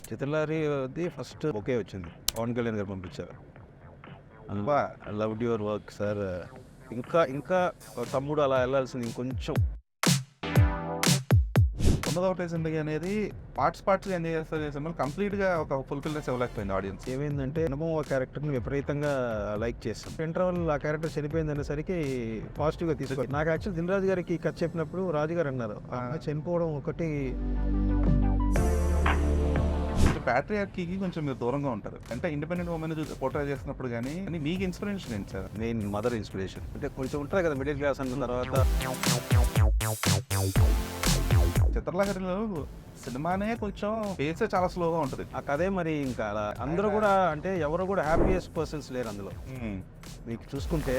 చిత్రలారీది first okay వచ్చింది. పవన్ కళ్యాణ్ గారు పంపించారు. అబ్బా! Loved your work sir. ఇంకా ఇంకా తమ్ముడు అలా వెళ్ళాల్సింది ఇంకొంచెం. ఉన్నదొకటే జిందగీ అనేది పార్ట్స్‌గా ఎంజాయ్ చేస్తారు సినిమాలు కంప్లీట్‌గా ఒక ఫుల్‌ఫిల్‌నెస్ ఇవ్వలేకపోయింది ఆడియన్స్. ఏమైందంటే అనుభవం ఆ క్యారెక్టర్ని విపరీతంగా లైక్ చేస్తాం. ఇంటర్వల్ ఆ క్యారెక్టర్ చనిపోయింది అనేసరికి పాజిటివ్గా తీసుకో. నాకు యాక్చువల్ దిల్రాజు గారికి కథ చెప్పినప్పుడు రాజు గారు అన్నారు, ఆ అమ్మాయి చనిపోవడం ఒకటి. ప్యాట్రియార్కీకి కొంచెం మీరు దూరంగా ఉంటారు. అంటే ఇండిపెండెంట్ ఉమెన్ పోర్ట్రే చేస్తున్నప్పుడు గానీ మీకు ఇన్స్పిరేషన్ ఏంటి సార్? నేను మదర్ ఇన్స్పిరేషన్. అంటే కొంచెం ఉంటుంది కదా మిడిల్ క్లాస్ అన్న తర్వాత. చిత్రలహరిలో సినిమానే కొంచెం పేసే చాలా స్లోగా ఉంటుంది. ఆ కథే మరి ఇంకా అలా అందరూ కూడా అంటే ఎవరు కూడా హ్యాపీయెస్ట్ పర్సన్స్ లేరు అందులో. మీకు చూసుకుంటే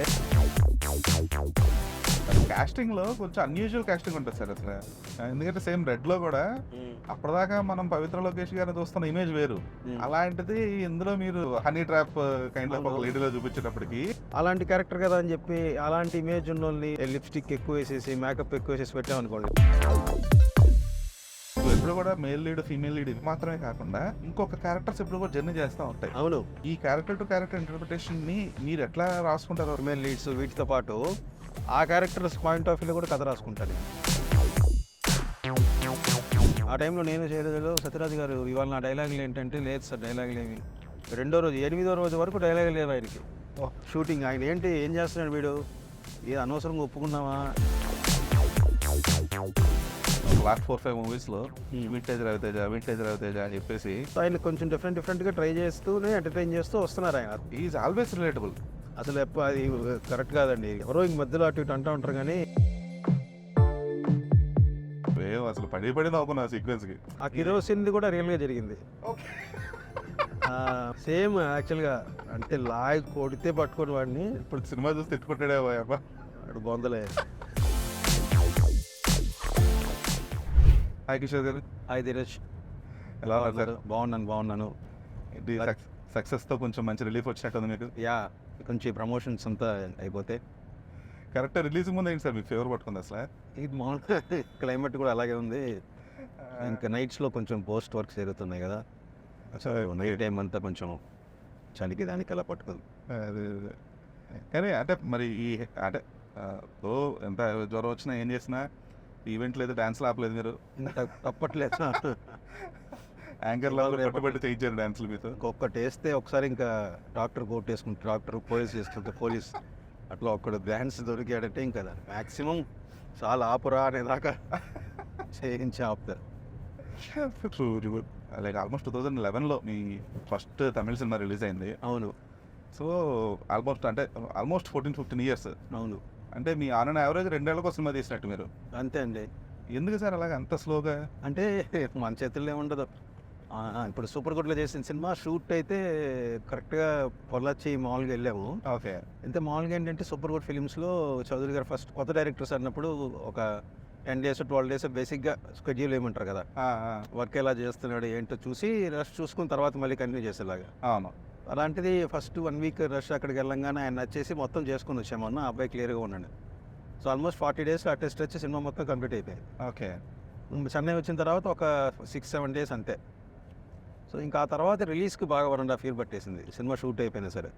కాస్టింగ్‌లో కొంచెం అన్యూజువల్ కాస్టింగ్ ఉంటుంది సార్ అసలు. ఎందుకంటే సేమ్ రెడ్‌లో కూడా అప్పటిదాకా మనం పవిత్ర లోకేష్ గారిని చూస్తున్న ఇమేజ్ వేరు. అలాంటిది ఇందులో మీరు హనీ ట్రాప్ కైండ్ ఆఫ్ ఒక లేడీలో చూపించేటప్పటికి అలాంటి క్యారెక్టర్ కదా అని చెప్పి అలాంటి ఇమేజ్ ఉన్న వాళ్ళని లిప్స్టిక్ ఎక్కువ వేసేసి మేకప్ ఎక్కువ వేసేసి పెట్టామనుకోండి. ఎప్పుడు కూడా మేల్ లీడ్ ఫీమేల్ లీడ్ ఇవి మాత్రమే కాకుండా ఇంకొక క్యారెక్టర్స్ ఎప్పుడు కూడా జర్నీ చేస్తూ ఉంటాయి. అవును, ఈ క్యారెక్టర్ టు క్యారెక్టర్ ఇంటర్ప్రిటేషన్ ని మీరు ఎట్లా రాసుకుంటారు? ఫిమేల్ లీడ్స్ వీటితో పాటు ఆ క్యారెక్టర్స్ పాయింట్ ఆఫ్ వ్యూలో కూడా కథ రాసుకుంటాను. ఆ టైంలో నేను చేయలేదు. సత్యరాజ్ గారు ఇవాళ నా డైలాగులు ఏంటంటే, లేదు సార్ డైలాగులు ఏమి. రెండో రోజు 8వ రోజు వరకు డైలాగులు లేవు ఆయనకి. షూటింగ్ ఆయన ఏం చేస్తున్నాడు వీడు, ఏ అనవసరంగా ఒప్పుకున్నావా. లాస్ట్ 4-5 మూవీస్లో వింటేజ్ రవితేజ అని చెప్పేసి ఆయన కొంచెం డిఫరెంట్గా ట్రై చేస్తూనే ఎంటర్టైన్ చేస్తూ వస్తున్నారు. ఆయన ఈజ్ ఆల్వేస్ రిలేటబుల్. అసలు అది కరెక్ట్ కాదండి. ఎవరో ఇంక మధ్యలో అటు ఇటు అంటూ ఉంటారు కానీ అసలు పడి నవ్వుకున్నా సీక్వెన్స్కి. ఆ కిరోసిన్ది కూడా రియల్గా జరిగింది. సేమ్ యాక్చువల్గా అంటే లాగ్ కొడితే పట్టుకొని వాడిని ఇప్పుడు సినిమా చూసి తిట్టుకుంటాడే అబ్బా వాడు బొందలే. హాయ్ కిషోర్ గారు. హాయ్ ధీరజ్, ఎలా ఉన్నారు? బాగున్నాను. సక్సెస్తో కొంచెం మంచి రిలీఫ్ వచ్చినట్టుంది మీకు? యా, కొంచెం ప్రమోషన్స్ అంతా అయిపోతే కరెక్ట్గా రిలీజ్ ముందు ఏంటి సార్ మీ ఫేవర్ పట్టుకుంది అసలు? ఇది మామూలుగా క్లైమేట్ కూడా అలాగే ఉంది. ఇంకా నైట్స్లో కొంచెం పోస్ట్ వర్క్స్ జరుగుతున్నాయి కదా, సో నైట్ టైం అంతా కొంచెం చలికి దానికి అలా పట్టుకుంది. కానీ అంటే మరి ఈ అంటే ఎంత జ్వరం వచ్చినా ఏం చేసినా ఈవెంట్ లేదు, డ్యాన్స్లు ఆపలేదు మీరు. తప్పట్లేదు. యాంకర్లో పట్టుబట్టి చేయించారు డ్యాన్స్లు మీతో. ఒక్కటి వేస్తే ఒకసారి ఇంకా డాక్టర్ కోట్ వేసుకుంటారు, డాక్టర్ పోలీస్ వేసుకుంటే పోలీస్, అట్లా ఒక్కడు డ్యాన్స్ దొరికాడంటే ఇంకా మ్యాక్సిమం చాలా ఆపురా అనేదాకా చేయించి ఆపుతారు. లైక్ ఆల్మోస్ట్ 2011లో మీ ఫస్ట్ తమిళ సినిమా రిలీజ్ అయింది. అవును. So almost 14-15 years. అవును. అంటే మీ ఆన్ అండ్ యావరేజ్ 2 ఏళ్ళకో సినిమా తీసినట్టు మీరు. అంతే అండి. ఎందుకు సార్ అలాగ అంత స్లోగా? అంటే మన చేతుల్లో ఏముండదు. ఇప్పుడు సూపర్ గుడ్లో చేసిన సినిమా షూట్ అయితే కరెక్ట్గా పొల్లాచి మామూలుగా వెళ్ళాము. ఓకే. అయితే మామూలుగా ఏంటంటే సూపర్ గుడ్ ఫిలిమ్స్లో చౌదరి గారు ఫస్ట్ కొత్త డైరెక్టర్స్ అన్నప్పుడు ఒక 10 days 12 days బేసిక్గా స్కెడ్యూల్ ఏమంటారు కదా, వర్క్ ఎలా చేస్తున్నాడు ఏంటో చూసి రష్ చూసుకున్న తర్వాత మళ్ళీ కంటిన్యూ చేసేలాగా. అవును. అలాంటిది ఫస్ట్ 1 week రష్ అక్కడికి వెళ్ళంగానే ఆయన నచ్చేసి మొత్తం చేసుకుని వచ్చామన్న అబ్బాయి క్లియర్గా ఉన్నాడు. సో ఆల్మోస్ట్ 40 days ఆ టెస్ట్ వచ్చి సినిమా మొత్తం కంప్లీట్ అయిపోయింది. ఓకే. చెన్నై వచ్చిన తర్వాత ఒక 6-7 days అంతే. సో ఇంకా ఆ తర్వాత రిలీజ్కి బాగా 1.5 year పట్టేసింది సినిమా షూట్ అయిపోయినా సరే.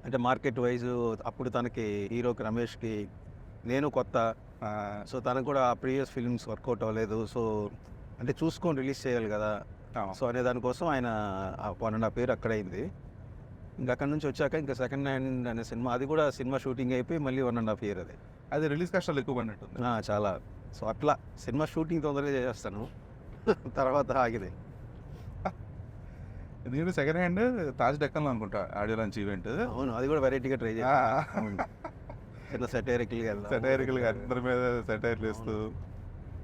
అంటే మార్కెట్ వైజ్ అప్పుడు తనకి హీరోకి రమేష్కి నేను కొత్త, సో తనకు కూడా ప్రీవియస్ ఫిల్మ్స్ వర్కౌట్ అవ్వలేదు. సో అంటే చూసుకొని రిలీజ్ చేయాలి కదా, సో అనే దానికోసం ఆయన 1.5 year అక్కడ అయింది. ఇంకా అక్కడ నుంచి వచ్చాక ఇంకా సెకండ్ హ్యాండ్ అనే సినిమా, అది కూడా సినిమా షూటింగ్ అయిపోయి మళ్ళీ 1.5 year అది రిలీజ్ కష్టాలు ఎక్కువ పడినట్టుంది. చాలా. సో అట్లా సినిమా షూటింగ్ తొందరగా చేసేస్తాను, తర్వాత ఆగింది. ఎందుకంటే సెకండ్ హ్యాండ్ తాజ్ డెక్కన్లో అనుకుంటా ఆడియో లాంచ్ ఈవెంట్. అవును, అది కూడా వెరైటీగా ట్రై చేయాలి. చిన్న సెటైరికల్గా అందరి మీద సెటైర్లు వేస్తూ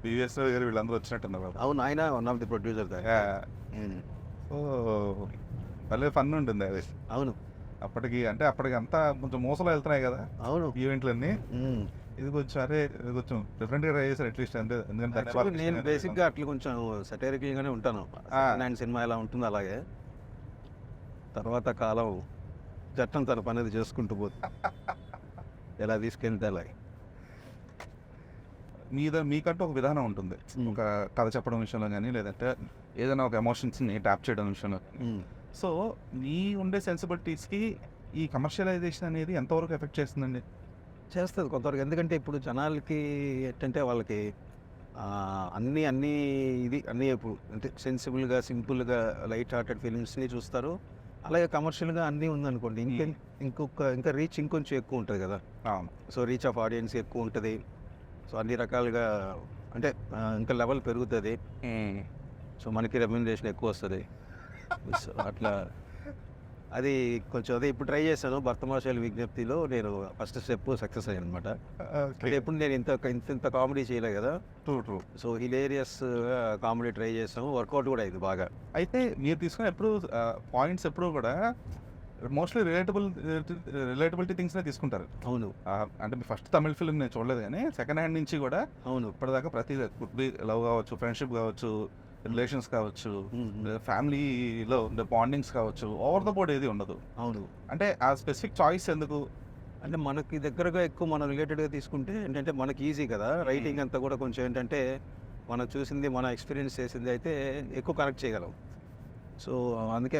పివిఎస్ గారు వీళ్ళందరూ వచ్చినట్టున్నారు. అవును, ఆయన one of the producer. So భలే ఫన్ ఉంటుంది అది. అవును. అప్పటికి అంతా కొంచెం మోసలో వెళ్తున్నాయి కదా. అవును, ఈవెంట్లన్నీ. ఇది కొంచెం డిఫరెంట్గా ట్రై చేశారు అట్లీస్ట్. అంటే ఎందుకంటే నేను బేసిక్గా అట్లా కొంచెం సెటైరికల్గానే ఉంటాను. అండ్ సినిమా ఎలా ఉంటుందో అలాగే. తర్వాత కాలం చట్టం తన పనేది చేసుకుంటూ పోతుంది, ఎలా తీసుకెళ్తే అలాగే. మీకంటూ ఒక విధానం ఉంటుంది, ఒక కథ చెప్పడం విషయంలో కానీ లేదంటే ఏదైనా ఒక ఎమోషన్స్ని ట్యాప్ చేయడం విషయంలో. సో మీ ఉండే సెన్సిబిలిటీస్కి ఈ కమర్షియలైజేషన్ అనేది ఎంతవరకు ఎఫెక్ట్ చేస్తుందండి? చేస్తుంది కొంతవరకు. ఎందుకంటే ఇప్పుడు జనాలకి ఏంటంటే వాళ్ళకి అన్నీ అన్నీ ఇప్పుడు అంటే సెన్సిబుల్గా, సింపుల్గా, లైట్ హార్టెడ్ ఫిలిమ్స్ని చూస్తారు. అలాగే కమర్షియల్గా అన్నీ ఉందనుకోండి, ఇంకా రీచ్ ఇంకొంచెం ఎక్కువ ఉంటుంది కదా. అవును. సో రీచ్ ఆఫ్ ఆడియన్స్ ఎక్కువ ఉంటుంది. సో అన్ని రకాలుగా అంటే ఇంకా లెవెల్ పెరుగుతుంది. సో మనకి రెమ్యునరేషన్ ఎక్కువ వస్తుంది. సో అట్లా అది కొంచెం అదే ఇప్పుడు ట్రై చేశాను. భర్తమాషాల విజ్ఞప్తిలో నేను ఫస్ట్ స్టెప్ సక్సెస్ అయ్యాను అనమాట. అంటే ఎప్పుడు నేను ఇంత కామెడీ చేయలే కదా. True. So hilarious comedy try చేసాము, వర్కౌట్ కూడా అయింది బాగా. అయితే మీరు తీసుకున్న ఎప్పుడు పాయింట్స్ ఎప్పుడు కూడా మోస్ట్లీ రిలేటబిలిటీ థింగ్స్నే తీసుకుంటారు. అవును. అంటే మీ ఫస్ట్ తమిళ ఫిల్మ్ నేను చూడలేదు, కానీ సెకండ్ హ్యాండ్ నుంచి కూడా అవును ఇప్పటిదాకా ప్రతి లవ్ కావచ్చు, ఫ్రెండ్షిప్ కావచ్చు, రిలేషన్స్ కావచ్చు, ఫ్యామిలీలో ఉండే బాండింగ్స్ కావచ్చు, ఓవర్ ద బోర్డ్ ఏది ఉండదు. అవును. అంటే ఆ స్పెసిఫిక్ చాయిస్ ఎందుకు? అంటే మనకి దగ్గరగా ఎక్కువ మనం రిలేటెడ్గా తీసుకుంటే ఏంటంటే మనకి ఈజీ కదా. రైటింగ్ అంతా కూడా కొంచెం ఏంటంటే మనం చూసింది, మన ఎక్స్పీరియన్స్ చేసింది అయితే ఎక్కువ కనెక్ట్ చేయగలం. సో అందుకే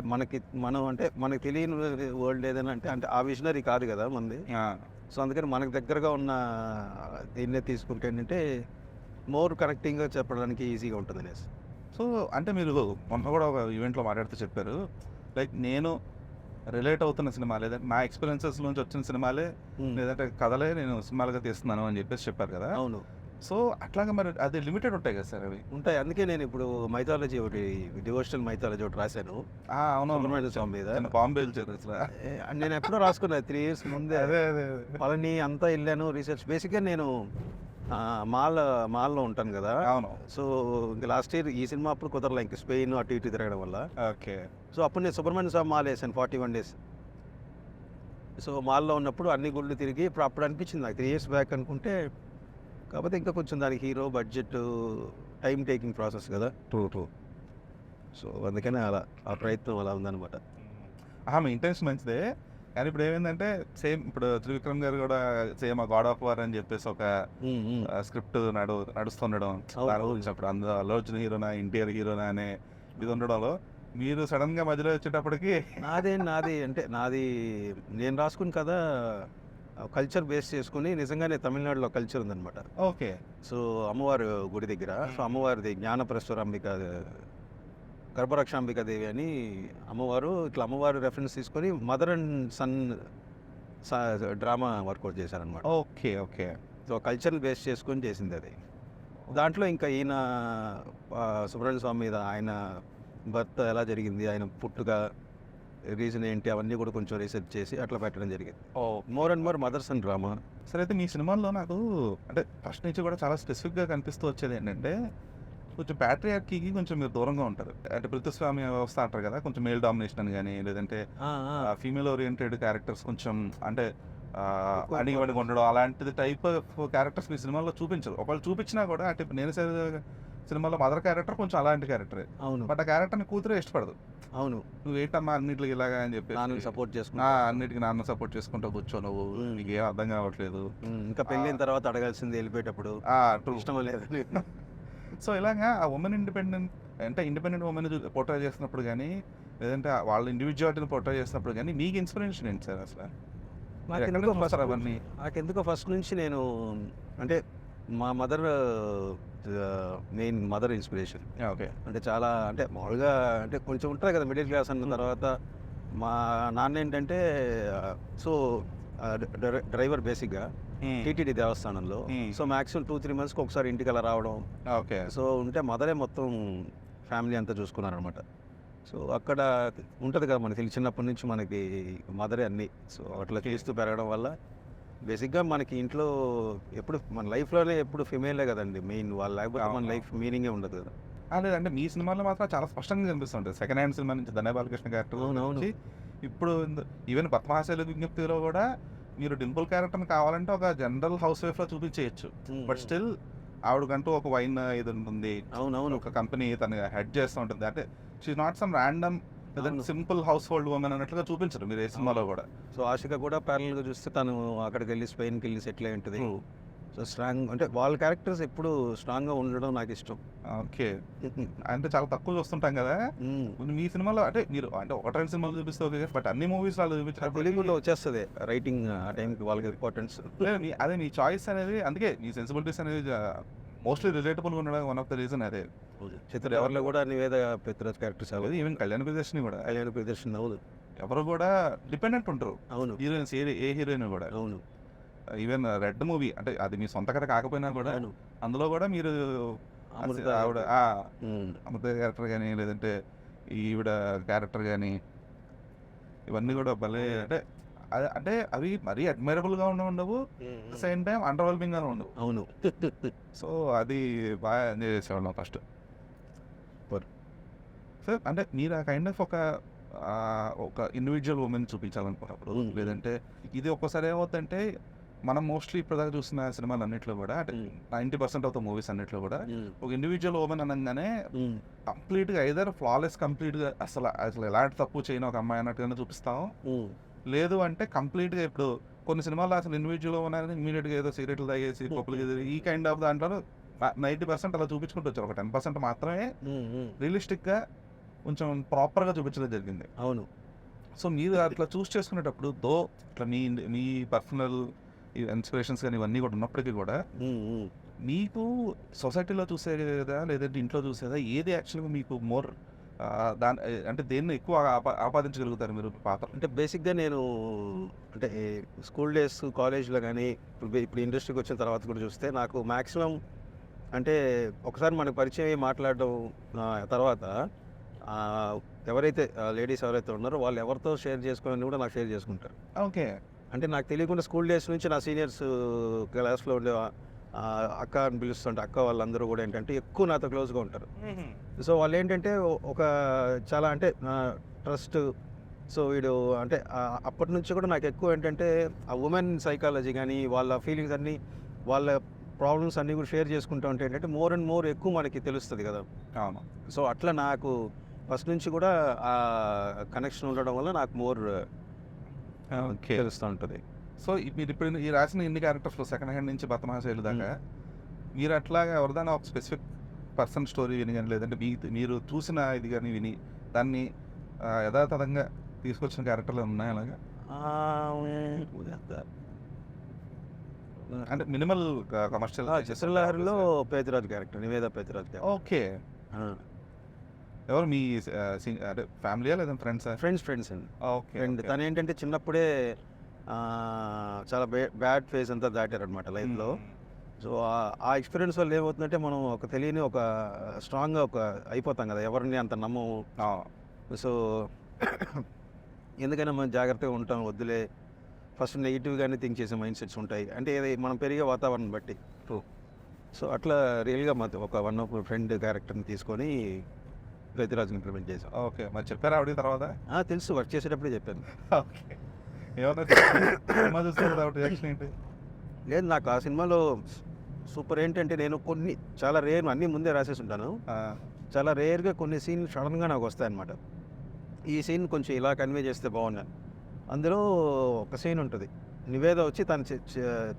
మనకి తెలియని వరల్డ్ ఏదైనా అంటే ఆ విజనరీ కాదు కదా మనది. సో అందుకని మనకు దగ్గరగా ఉన్న దీన్నే తీసుకుంటే ఏంటంటే మోర్ కనెక్టింగ్గా చెప్పడానికి ఈజీగా ఉంటుంది అనేసి. సో అంటే మీరు మొన్న కూడా ఒక ఈవెంట్లో మాట్లాడుతూ చెప్పారు, లైక్ నేను రిలేట్ అవుతున్న సినిమా లేదంటే నా ఎక్స్పీరియన్సెస్ నుంచి వచ్చిన సినిమాలే లేదంటే కథలే నేను సినిమాలుగా తీస్తున్నాను అని చెప్పారు కదా. అవును. సో అట్లాగా మరి అది లిమిటెడ్ ఉంటాయి కదా సార్ అవి? ఉంటాయి. అందుకే నేను ఇప్పుడు మైథాలజీ ఒకటి, డివోషనల్ మైథాలజీ ఒకటి రాశాను. అవును, సుబ్రహ్మణ్య స్వామి మీద. బాంబే అసలు నేను ఎప్పుడో రాసుకున్నా 3 years ముందే. అదే పళని అంతా వెళ్ళాను రీసెర్చ్. బేసిక్గా నేను మాల్లో ఉంటాను కదా. అవును. సో ఇంకా లాస్ట్ ఇయర్ ఈ సినిమా అప్పుడు కుదరలే, ఇంకా స్పెయిన్ అటు ఇటు తిరగడం వల్ల. ఓకే. సో అప్పుడు నేను సుబ్రహ్మణ్య స్వామి మాల్ వేసాను 41 days. సో మాల్లో ఉన్నప్పుడు అన్ని గుళ్ళు తిరిగి అప్పుడు అనిపించింది నాకు 3 years బ్యాక్ అనుకుంటే. కాకపోతే ఇంకా కొంచెం దానికి hero, budget, time taking process కదా. ట్రూ. సో అందుకనే అలా ఆ ప్రయత్నం అలా ఉందన్నమాట. మీ ఇంటెన్షన్ మంచిదే, కానీ ఇప్పుడు ఏమైందంటే సేమ్ ఇప్పుడు త్రివిక్రమ్ గారు కూడా సేమ్ ఆ గాడ్ ఆఫ్ వార్ అని చెప్పేసి ఒక స్క్రిప్ట్ నడుస్తుండడం, దాని గురించి అప్పుడు అందులో అల్లు అర్జున్ హీరోనా, ఎన్టీఆర్ హీరోనా అనే ఇది ఉండడంలో మీరు సడన్ గా మధ్యలో వచ్చేటప్పటికి నాది నేను రాసుకుని కదా కల్చర్ బేస్ చేసుకుని నిజంగానే తమిళనాడులో కల్చర్ ఉందన్నమాట. ఓకే. సో అమ్మవారు గుడి దగ్గర, సో అమ్మవారిది జ్ఞానప్రస్తురాంబిక, గర్భరక్షాంబిక దేవి అని అమ్మవారు, ఇట్లా అమ్మవారు రెఫరెన్స్ తీసుకొని mother and son drama work out చేశారనమాట. ఓకే. సో కల్చర్ని బేస్ చేసుకొని చేసింది అది. దాంట్లో ఇంకా ఈయన సుబ్రహ్మణ్య స్వామి మీద ఆయన బర్త్ ఎలా జరిగింది, ఆయన పుట్టుగా రీజన్ ఏంటి, అవన్నీ కూడా కొంచెం రీసెర్చ్ చేసి అట్లా పెట్టడం జరిగింది. More and more mothers and drama. సరే, అయితే మీ సినిమాల్లో నాకు అంటే ఫస్ట్ నుంచి కూడా చాలా స్పెసిఫిక్గా కనిపిస్తూ వచ్చేది ఏంటంటే కొంచెం ప్యాట్రియార్కీకి కొంచెం మీరు దూరంగా ఉంటారు. అంటే ప్రతిస్వామ్య వ్యవస్థ అంటారు కదా, కొంచెం మేల్ డామినేషన్ అని కానీ లేదంటే ఫీమేల్ ఓరియంటెడ్ క్యారెక్టర్స్ కొంచెం అంటే అడిగివడిగా ఉండడం అలాంటిది టైప్ ఆఫ్ క్యారెక్టర్స్ మీ సినిమాలో చూపించరు. ఒకవేళ చూపించినా కూడా అంటే నేను సినిమాలో మదర్ క్యారెక్టర్ కొంచెం అలాంటి క్యారెక్టరే. అవును. బట్ ఆ క్యారెక్టర్ని కూతురే ఇష్టపడదు. అవును. నువ్వు ఏంటమ్మా అన్నిటికి ఇలాగా అని చెప్పి సపోర్ట్ చేసుకుంటా, అన్నిటికీ నాన్న సపోర్ట్ చేసుకుంటూ కూర్చో, నువ్వు నీకు ఏం అర్థం కావట్లేదు, ఇంకా పెళ్ళైన తర్వాత అడగాల్సింది వెళ్ళిపోయేటప్పుడు ఇష్టం లేదు. సో ఇలాగా ఆ ఉమెన్ ఇండిపెండెంట్ ఉమెన్ పోర్ట్రే చేసినప్పుడు కానీ లేదంటే వాళ్ళ ఇండివిజువాలిటీని పోర్ట్రే చేసినప్పుడు కానీ మీకు ఇన్స్పిరేషన్ ఏంటి సార్ అసలు? నాకెందుకో ఫస్ట్ నుంచి నేను అంటే మా mother main mother inspiration. Okay. అంటే చాలా అంటే మామూలుగా అంటే కొంచెం ఉంటుంది కదా మిడిల్ క్లాస్ అన్న తర్వాత. మా నాన్న ఏంటంటే సో డ్రైవర్ బేసిక్గా టీటీడీ దేవస్థానంలో. సో మ్యాక్సిమం 2-3 monthsకి ఒకసారి ఇంటికి అలా రావడం. ఓకే. సో ఉంటే మదరే మొత్తం ఫ్యామిలీ అంతా చూసుకున్నారనమాట. సో అక్కడ ఉంటుంది కదా మనకి చిన్నప్పటి నుంచి మనకి మదరే అన్నీ. సో అట్లా చేస్తూ పెరగడం వల్ల బేసిక్గా మనకి ఇంట్లో ఎప్పుడు మన లైఫ్లోనే ఎప్పుడు ఫిమేలే కదండి మెయిన్. వాళ్ళు లేకపోతే మన లైఫ్ మీనింగే ఉండదు కదా. లేదంటే మీ సినిమాలో మాత్రం చాలా స్పష్టంగా కనిపిస్తుంటుంది. సెకండ్ హ్యాండ్ సినిమా నుంచి ధన్య బాలకృష్ణ క్యారెక్టర్ నుంచి ఇప్పుడు ఈవెన్ పద్మహాశాల విజ్ఞప్తిలో కూడా మీరు డింపుల్ క్యారెక్టర్ని కావాలంటే ఒక జనరల్ హౌస్ వైఫ్ లో చూపించేయచ్చు. బట్ స్టిల్ ఆవిడకంటూ ఒక వైన్ ఇది ఉంటుంది. అవునవును. ఒక కంపెనీ తను హెడ్ చేస్తూ ఉంటుంది. అంటే she's not some random simple house hold woman అన్నట్లుగా చూపించరు మీరు ఏ సినిమాలో కూడా. సో ఆశిక కూడా ప్యారల్గా చూస్తే తను అక్కడికి వెళ్ళి స్పెయిన్కి వెళ్ళి సెటిల్ అయి ఉంటుంది. సో స్ట్రాంగ్ అంటే వాళ్ళ క్యారెక్టర్స్ ఎప్పుడు స్ట్రాంగ్గా ఉండడం నాకు ఇష్టం. ఓకే. అంటే చాలా తక్కువ చూస్తుంటాం కదా. మీ సినిమాలో అంటే మీరు అంటే ఒకటి రెండు సినిమాలు చూపిస్తే ఓకే, బట్ అన్ని మూవీస్ వాళ్ళు చూపించారు. తెలుగులో వచ్చేస్తుంది రైటింగ్ ఆ టైంకి వాళ్ళకి ఇంపార్టెన్స్. అదే మీ చాయిస్ అనేది, అందుకే మీ సెన్సిబిలిటీస్ అనేది మోస్ట్లీ రిలేటబుల్గా ఉండడం వన్ ఆఫ్ ద రీజన్ అదే. చిత్ర ఎవరిలో కూడా నివేద పెద్దరాజ్ క్యారెక్టర్స్ అవ్వదు, ఈవెన్ కళ్యాణ్ ప్రదర్శిని కూడా కళ్యాణ ప్రదర్శన అవును. ఎవరు కూడా డిపెండెంట్ ఉంటారు అవును హీరోయిన్స్, ఏ హీరోయిన్ కూడా. అవును ఈవెన్ రెడ్ మూవీ అంటే అది మీ సొంత కథ కాకపోయినా కూడా అవును. అందులో కూడా మీరు అమృత ఆవిడ అమృత క్యారెక్టర్ కానీ లేదంటే ఈవిడ క్యారెక్టర్ కానీ ఇవన్నీ కూడా భలే అంటే అంటే అవి మరీ అడ్మైరబుల్గా ఉండవు, సేమ్ టైం అండర్వెల్మింగ్గా ఉండవు. అవును. సో అది బాగా ఎంజాయ్ చేసేవాళ్ళం ఫస్ట్. సార్ అంటే మీరు ఆ కైండ్ ఆఫ్ ఒక ఇండివిజువల్ ఉమెన్ చూపించాలనుకున్నప్పుడు, లేదంటే ఇది ఒక్కసారి ఏమవుతుందంటే మనం మోస్ట్లీ ఇప్పటిదాకా చూసిన సినిమాలు అన్నింటిలో కూడా అంటే 90% ఆఫ్ ద మూవీస్ అన్నింటిలో కూడా ఒక ఇండివిజువల్ ఉమెన్ అనగానే కంప్లీట్గా ఐదర్ ఫ్లాలెస్ కంప్లీట్గా అసలు ఎలాంటి తప్పు చేయని ఒక అమ్మాయి అన్నట్టుగానే చూపిస్తాం, లేదు అంటే కంప్లీట్గా ఇప్పుడు కొన్ని సినిమాలు అసలు ఇండివిజువల్ ఉమెన్ ఇమీడియట్గా ఏదో సిగరెట్లు తాగేసి పప్పులు ఈ కైండ్ ఆఫ్ దాంట్లో 90% అలా చూపించుకుంటూ వచ్చారు. ఒక 10% మాత్రమే రియలిస్టిక్గా కొంచెం ప్రాపర్గా చూపించడం జరిగింది. అవును. సో మీరు అట్లా చూస్ చేసుకునేటప్పుడు ఇట్లా మీ పర్సనల్ ఇన్స్పిరేషన్స్ కానీ ఇవన్నీ కూడా ఉన్నప్పటికీ కూడా మీకు సొసైటీలో చూసేదా లేదంటే ఇంట్లో చూసేదా ఏది యాక్చువల్గా మీకు మోర్ దాని అంటే దేన్ని ఎక్కువ ఆపాదించగలుగుతారు మీరు పాత్ర? అంటే బేసిక్గా నేను అంటే స్కూల్ డేస్ కాలేజ్లో కానీ ఇప్పుడు ఇండస్ట్రీకి వచ్చిన తర్వాత కూడా చూస్తే నాకు మ్యాక్సిమం అంటే ఒకసారి మనకు పరిచయం అయ్యి మాట్లాడడం తర్వాత ఎవరైతే లేడీస్ ఎవరైతే ఉన్నారో వాళ్ళు ఎవరితో షేర్ చేసుకోవాలని కూడా నాకు షేర్ చేసుకుంటారు. ఓకే. అంటే నాకు తెలియకుండా స్కూల్ డేస్ నుంచి నా సీనియర్స్ క్లాస్లో ఉండే అక్క అని పిలుస్తుంటే అక్క వాళ్ళందరూ కూడా ఏంటంటే ఎక్కువ నాతో క్లోజ్గా ఉంటారు. సో వాళ్ళు ఏంటంటే ఒక చాలా అంటే ట్రస్ట్. సో వీడు అంటే అప్పటి నుంచి కూడా నాకు ఎక్కువ ఏంటంటే ఆ ఉమెన్ సైకాలజీ కానీ వాళ్ళ ఫీలింగ్స్ అన్నీ వాళ్ళ ప్రాబ్లమ్స్ అన్నీ కూడా షేర్ చేసుకుంటూ ఉంటే ఏంటంటే మోర్ అండ్ మోర్ ఎక్కువ మనకి తెలుస్తుంది కదా. అవును. సో అట్లా నాకు ఫస్ట్ నుంచి కూడా ఆ కనెక్షన్ ఉండడం వల్ల నాకు మోర్ తెలుస్తూ ఉంటుంది. సో మీరు ఇప్పుడు ఈ రాసిన ఇన్ని క్యారెక్టర్స్లో సెకండ్ హ్యాండ్ నుంచి బతమాసేలు దాకా మీరు అట్లాగా ఎవరిదైనా ఒక స్పెసిఫిక్ పర్సన్ స్టోరీ విని కానీ లేదంటే మీరు చూసిన ఇది కానీ విని దాన్ని యథాతథంగా తీసుకొచ్చిన క్యారెక్టర్లు ఉన్నాయి అలాగా? అంటే మినిమల్ కమర్షియల్. జసలహరిలో Pedaraju character, Niveda Pedaraju character. Okay. ఎవరు మీ అంటే ఫ్యామిలీయా లేదా ఫ్రెండ్సా? ఫ్రెండ్స్ అండి. ఓకే. ఫ్రెండ్ తను ఏంటంటే చిన్నప్పుడే చాలా బ్యాడ్ ఫేజ్ అంతా దాటారనమాట లైఫ్లో. సో ఆ ఎక్స్పీరియన్స్ వల్ల ఏమవుతుందంటే మనం ఒక తెలియని ఒక స్ట్రాంగ్గా అయిపోతాం కదా, ఎవరిని అంత నమ్మము. సో ఎందుకైనా మనం జాగ్రత్తగా ఉంటాం, వద్దులే ఫస్ట్ నెగిటివ్గానే థింక్ చేసే మైండ్ సెట్స్ ఉంటాయి. అంటే ఇది మనం పెరిగే వాతావరణం బట్టి. సో అట్లా రియల్గా ఒక వన్ ఆఫ్ ఫ్రెండ్ క్యారెక్టర్ని తీసుకొని పేదరాజుని ఇంప్లిమెంట్ చేసాం. ఓకే. మరి చెప్పారా ఆవిడ తర్వాత? తెలుసు, వర్క్ చేసేటప్పుడే చెప్పాను. ఓకే. ఏమన్నా రియాక్షన్ ఏంటి? లేదు, నాకు ఆ సినిమాలో సూపర్ ఏంటంటే నేను కొన్ని చాలా రేర్ అన్నీ ముందే రాసేసి ఉంటాను. చాలా రేర్గా కొన్ని సీన్లు సడన్గా నాకు వస్తాయన్నమాట. ఈ సీన్ కొంచెం ఇలా కన్వే చేస్తే బాగున్నాను. అందులో ఒక సీన్ ఉంటుంది, నివేద వచ్చి తను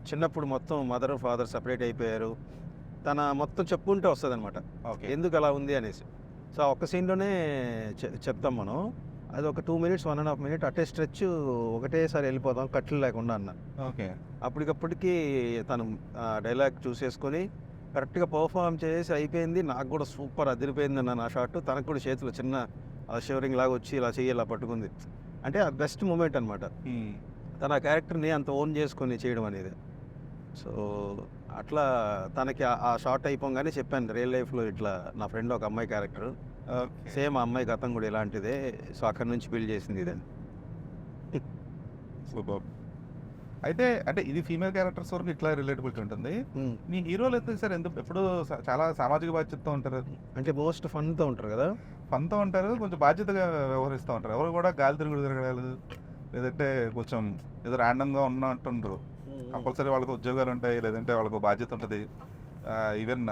చిన్నప్పుడు మొత్తం మదర్ ఫాదర్ సపరేట్ అయిపోయారు, తన మొత్తం చెప్పుకుంటూ వస్తుంది అనమాట ఎందుకు అలా ఉంది అనేసి. సో ఆ ఒక్క సీన్లోనే చెప్తాం మనం. అది ఒక 2 minutes 1.5 minutes అట్టే స్ట్రెచ్ ఒకటేసారి వెళ్ళిపోతాం కట్లు లేకుండా అన్నాను. ఓకే. అప్పటికప్పటికి తను డైలాగ్ చూసేసుకొని కరెక్ట్గా పర్ఫామ్ చేసి అయిపోయింది. నాకు కూడా సూపర్ అదిరిపోయింది అన్న నా షాట్. తనకు కూడా చేతిలో చిన్న షివరింగ్ లాగా వచ్చి ఇలా చెయ్యి ఇలా పట్టుకుంది. అంటే ఆ బెస్ట్ మూమెంట్ అనమాట, తన క్యారెక్టర్ని అంత ఓన్ చేసుకొని చేయడం అనేది. సో అట్లా తనకి ఆ షార్ట్ అయిపోగానే చెప్పాను, రియల్ లైఫ్లో ఇట్లా నా ఫ్రెండ్ ఒక అమ్మాయి క్యారెక్టర్ సేమ్, ఆ అమ్మాయి గతం కూడా ఇలాంటిదే. సో అక్కడి నుంచి బిల్డ్ చేసింది ఇదని. సూపర్. అయితే అంటే ఇది ఫీమేల్ క్యారెక్టర్స్ వరకు ఇట్లా రిలేటబిలిటీ ఉంటుంది. మీ హీరోలు అయితే సార్ ఎందుకు ఎప్పుడు చాలా సామాజిక బాధ్యతతో ఉంటారు, అంటే మోస్ట్ ఫన్తో ఉంటారు కదా. ఫన్తో ఉంటారు, కొంచెం బాధ్యతగా వ్యవహరిస్తూ ఉంటారు. ఎవరు కూడా గాలి తిరగడాలు లేదంటే కొంచెం ఏదో ర్యాండమ్గా ఉన్నట్టుంటారు. కంపల్సరీ వాళ్ళకి ఉద్యోగాలు ఉంటాయి, లేదంటే వాళ్ళకు బాధ్యత ఉంటుంది. ఈవెన్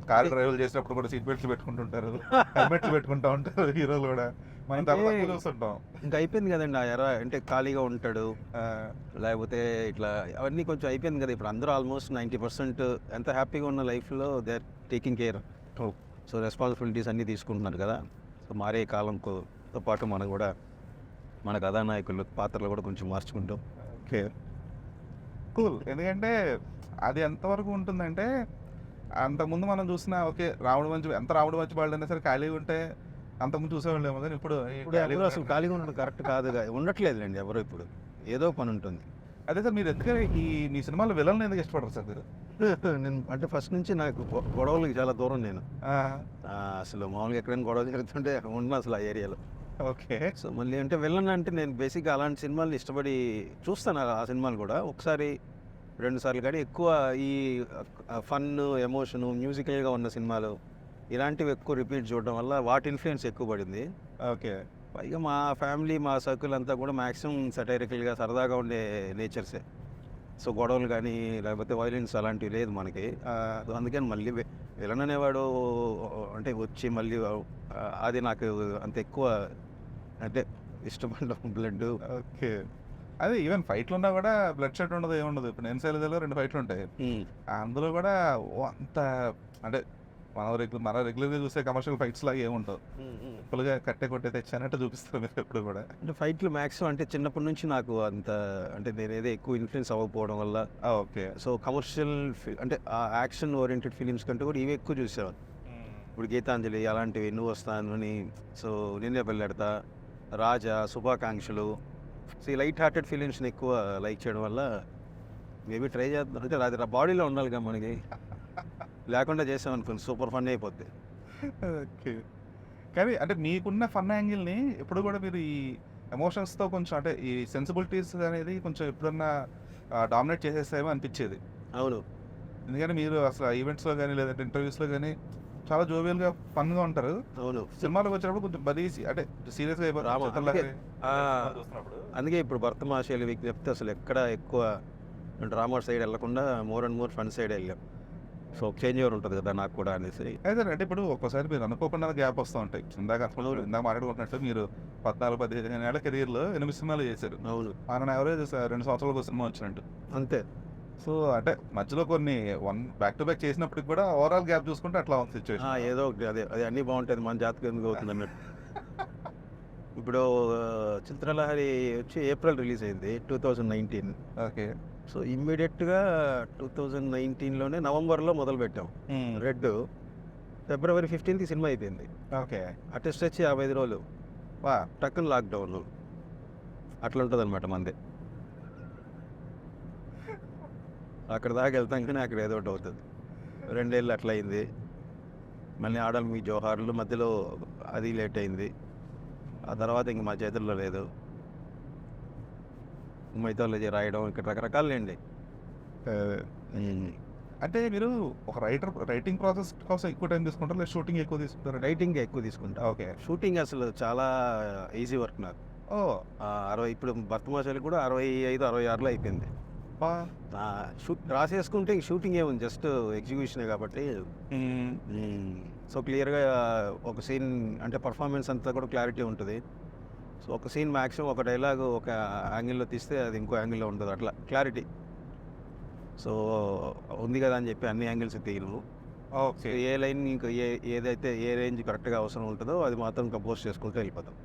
కార్ డ్రైవర్ చేసినప్పుడు కూడా సీట్ బెల్ట్స్ పెట్టుకుంటుంటారు, హెల్మెట్లు పెట్టుకుంటా ఉంటారు హీరోలు కూడా. మనం చాలా తక్కువ చూస్తుంటాం. ఇంకా అయిపోయింది కదండి ఆ ఎరా. అంటే ఖాళీగా ఉంటాడు, లేకపోతే ఇట్లా అవన్నీ కొంచెం అయిపోయింది కదా. ఇప్పుడు అందరూ ఆల్మోస్ట్ 90% ఎంత హ్యాపీగా ఉన్న లైఫ్లో they are taking care. So responsibilities అన్నీ తీసుకుంటున్నారు కదా. సో మారే కాలంతో పాటు మనం కూడా మన కథానాయకులు పాత్రలు కూడా కొంచెం మార్చుకుంటాం. Okay, cool. ఎందుకంటే అది ఎంతవరకు ఉంటుందంటే, అంతకుముందు మనం చూసిన ఓకే రాముడు మంచి ఎంత రాముడు మంచి వాళ్ళు అయినా సరే ఖాళీగా ఉంటే అంతకుముందు చూసేవాళ్ళేమో, కానీ ఇప్పుడు ఇప్పుడు ఎవరు అసలు ఖాళీగా ఉండడం కరెక్ట్ కాదు, ఉండట్లేదులేండి ఎవరు. ఇప్పుడు ఏదో పని ఉంటుంది. అదే సార్, మీరు ఎందుకంటే మీ సినిమాలో విలన్ ఎందుకు ఇష్టపడరు సార్ మీరు? నేను అంటే ఫస్ట్ నుంచి నాకు గొడవలకి చాలా దూరం నేను. అసలు మామూలుగా ఎక్కడైనా గొడవ జరుగుతుంటే ఉన్న అసలు ఆ ఏరియాలో. ఓకే. సో మళ్ళీ అంటే విలన్ అంటే నేను బేసిక్గా అలాంటి సినిమాలు ఇష్టపడి చూస్తాను. ఆ సినిమాలు కూడా ఒకసారి 2 సార్లు, కానీ ఎక్కువ ఈ ఫన్, ఎమోషను, మ్యూజికల్గా ఉన్న సినిమాలు ఇలాంటివి ఎక్కువ రిపీట్ చూడడం వల్ల వాటి ఇన్ఫ్లుయెన్స్ ఎక్కువ పడింది. ఓకే. పైగా మా ఫ్యామిలీ, మా సర్కిల్ అంతా కూడా మ్యాక్సిమం సటైరికల్గా సరదాగా ఉండే నేచర్సే. సో గొడవలు కానీ లేకపోతే వైలెన్స్ అలాంటివి లేదు మనకి. అందుకని మళ్ళీ విలన్ అనేవాడు అంటే వచ్చి మళ్ళీ అది నాకు అంత ఎక్కువ అంటే ఇష్టపడడం బ్లడ్. ఓకే. అదే ఈవెన్ ఫైట్లు ఉన్నా కూడా బ్లడ్ షెడ్ ఉండదు, ఏముండదు. ఇప్పుడు నేను శైలజలో 2 ఫైట్లు ఉంటాయి, అందులో కూడా అంత అంటే మనం రెగ్యులర్గా చూసే కమర్షియల్ ఫైట్స్ లాగా ఏముంటావు, సింపుల్గా కట్టే కొట్టే తెచ్చానట్టు చూపిస్తారు మీరు ఎప్పుడు కూడా. అంటే ఫైట్లు మ్యాక్సిమం అంటే చిన్నప్పటి నుంచి నాకు అంత అంటే నేను ఏదో ఎక్కువ ఇన్ఫ్లుయెన్స్ అవ్వకపోవడం వల్ల. ఓకే. సో కమర్షియల్ అంటే ఆ యాక్షన్ ఓరియంటెడ్ ఫిలిమ్స్ కంటే కూడా ఇవి ఎక్కువ చూసేవాను. ఇప్పుడు గీతాంజలి అలాంటివి, నువ్వు వస్తాను అని, సో నిన్నే పెళ్ళెడతా, రాజా, శుభాకాంక్షలు, సో ఈ లైట్ హార్టెడ్ ఫిలిమ్స్ని ఎక్కువ లైక్ చేయడం వల్ల మేబీ ట్రై చేద్దాం. అంటే అది బాడీలో ఉండాలి కదా మనకి, లేకుండా చేసామనుకోండి సూపర్ ఫన్ అయిపోద్ది. ఓకే. కానీ అంటే మీకున్న ఫన్ యాంగిల్ని ఎప్పుడు కూడా మీరు ఈ ఎమోషన్స్తో కొంచెం అంటే ఈ సెన్సిబిలిటీస్ అనేది కొంచెం ఎప్పుడన్నా డామినేట్ చేసేస్తాయేమో అనిపించేది. అవును. ఎందుకంటే మీరు అసలు ఈవెంట్స్లో కానీ లేదంటే ఇంటర్వ్యూస్లో కానీ చాలా జోవియల్గా ఫన్గా ఉంటారు. అవును. సినిమాలోకి వచ్చినప్పుడు కొంచెం బరీ అంటే సీరియస్గా అందుకే ఇప్పుడు భరతమాషేలు విజ్ఞప్తి అసలు ఎక్కడ ఎక్కువ డ్రామా సైడ్ వెళ్ళకుండా more and more fun side వెళ్ళాం. సో చేంజ్ ఓవర్ ఉంటుంది కదా నాకు కూడా అనేసి. అయితే అంటే ఇప్పుడు ఒక్కోసారి మీరు అనుకోకుండా గ్యాప్ వస్తూ ఉంటాయి. ఇందాక మాట్లాడుకుంటున్నట్టు మీరు 14-15 ఏళ్ల కెరీర్లో 8 సినిమాలు చేశారు. అవును. ఆయన ఎవరేజ్ 2 సంవత్సరాలకు సినిమా వచ్చినట్టు. అంతే. సో అంటే మధ్యలో కొన్ని బ్యాక్ టు బ్యాక్ చేసినప్పటికి కూడా ఓవరాల్ గ్యాప్ చూసుకుంటే అట్లా ఉంది సిచ్యువేషన్. ఏదో ఒకటి అదే అది అన్నీ బాగుంటుంది, మన జాతకం ఎందుకు అవుతుంది అన్నట్టు. ఇప్పుడు చిత్రలహరి వచ్చి ఏప్రిల్ రిలీజ్ అయింది 2019. ఓకే. సో ఇమ్మీడియట్గా 2019లోనే నవంబర్లో మొదలు పెట్టాం రెడ్. ఫిబ్రవరి 15కి సినిమా అయిపోయింది. ఓకే. అటెస్ట్ వచ్చి 55 రోజులు టక్కున లాక్డౌన్. అట్లా ఉంటుంది అనమాట మంది. అక్కడ దాకా వెళ్తాం కానీ అక్కడ ఏదో ఒకటి అవుతుంది. 2 ఏళ్ళు అట్లా అయింది. మళ్ళీ ఆడాలి మీ జోహార్లు మధ్యలో అది లేట్ అయింది. ఆ తర్వాత ఇంక మా చేతుల్లో లేదు. మైథాలజీ రాయడం ఇక్కడ రకరకాలండి. అంటే మీరు ఒక రైటింగ్ ప్రాసెస్ కోసం ఎక్కువ టైం తీసుకుంటారు లేదా షూటింగ్ ఎక్కువ తీసుకుంటారు? రైటింగ్ ఎక్కువ తీసుకుంటా. ఓకే. షూటింగ్ అసలు చాలా ఈజీ వర్క్ నాకు. 60 ఇప్పుడు భర్తమాసాలు కూడా 65-66లో అయిపోయింది. రాసేసుకుంటే షూటింగ్ ఏముంది, జస్ట్ ఎగ్జిక్యూషనే కాబట్టి. సో క్లియర్గా ఒక సీన్ అంటే పర్ఫార్మెన్స్ అంతా కూడా క్లారిటీ ఉంటుంది. సో ఒక సీన్ మ్యాక్సిమం ఒక డైలాగ్ ఒక యాంగిల్లో తీస్తే అది ఇంకో యాంగిల్లో ఉంటుంది, అట్లా క్లారిటీ. సో ఉంది కదా అని చెప్పి అన్ని యాంగిల్స్ తీయను. ఓకే. ఏ లైన్ ఇంకా ఏదైతే ఏ రేంజ్ కరెక్ట్గా అవసరం ఉంటుందో అది మాత్రం కంపోజ్ చేసుకుంటూ వెళ్ళిపోతాం.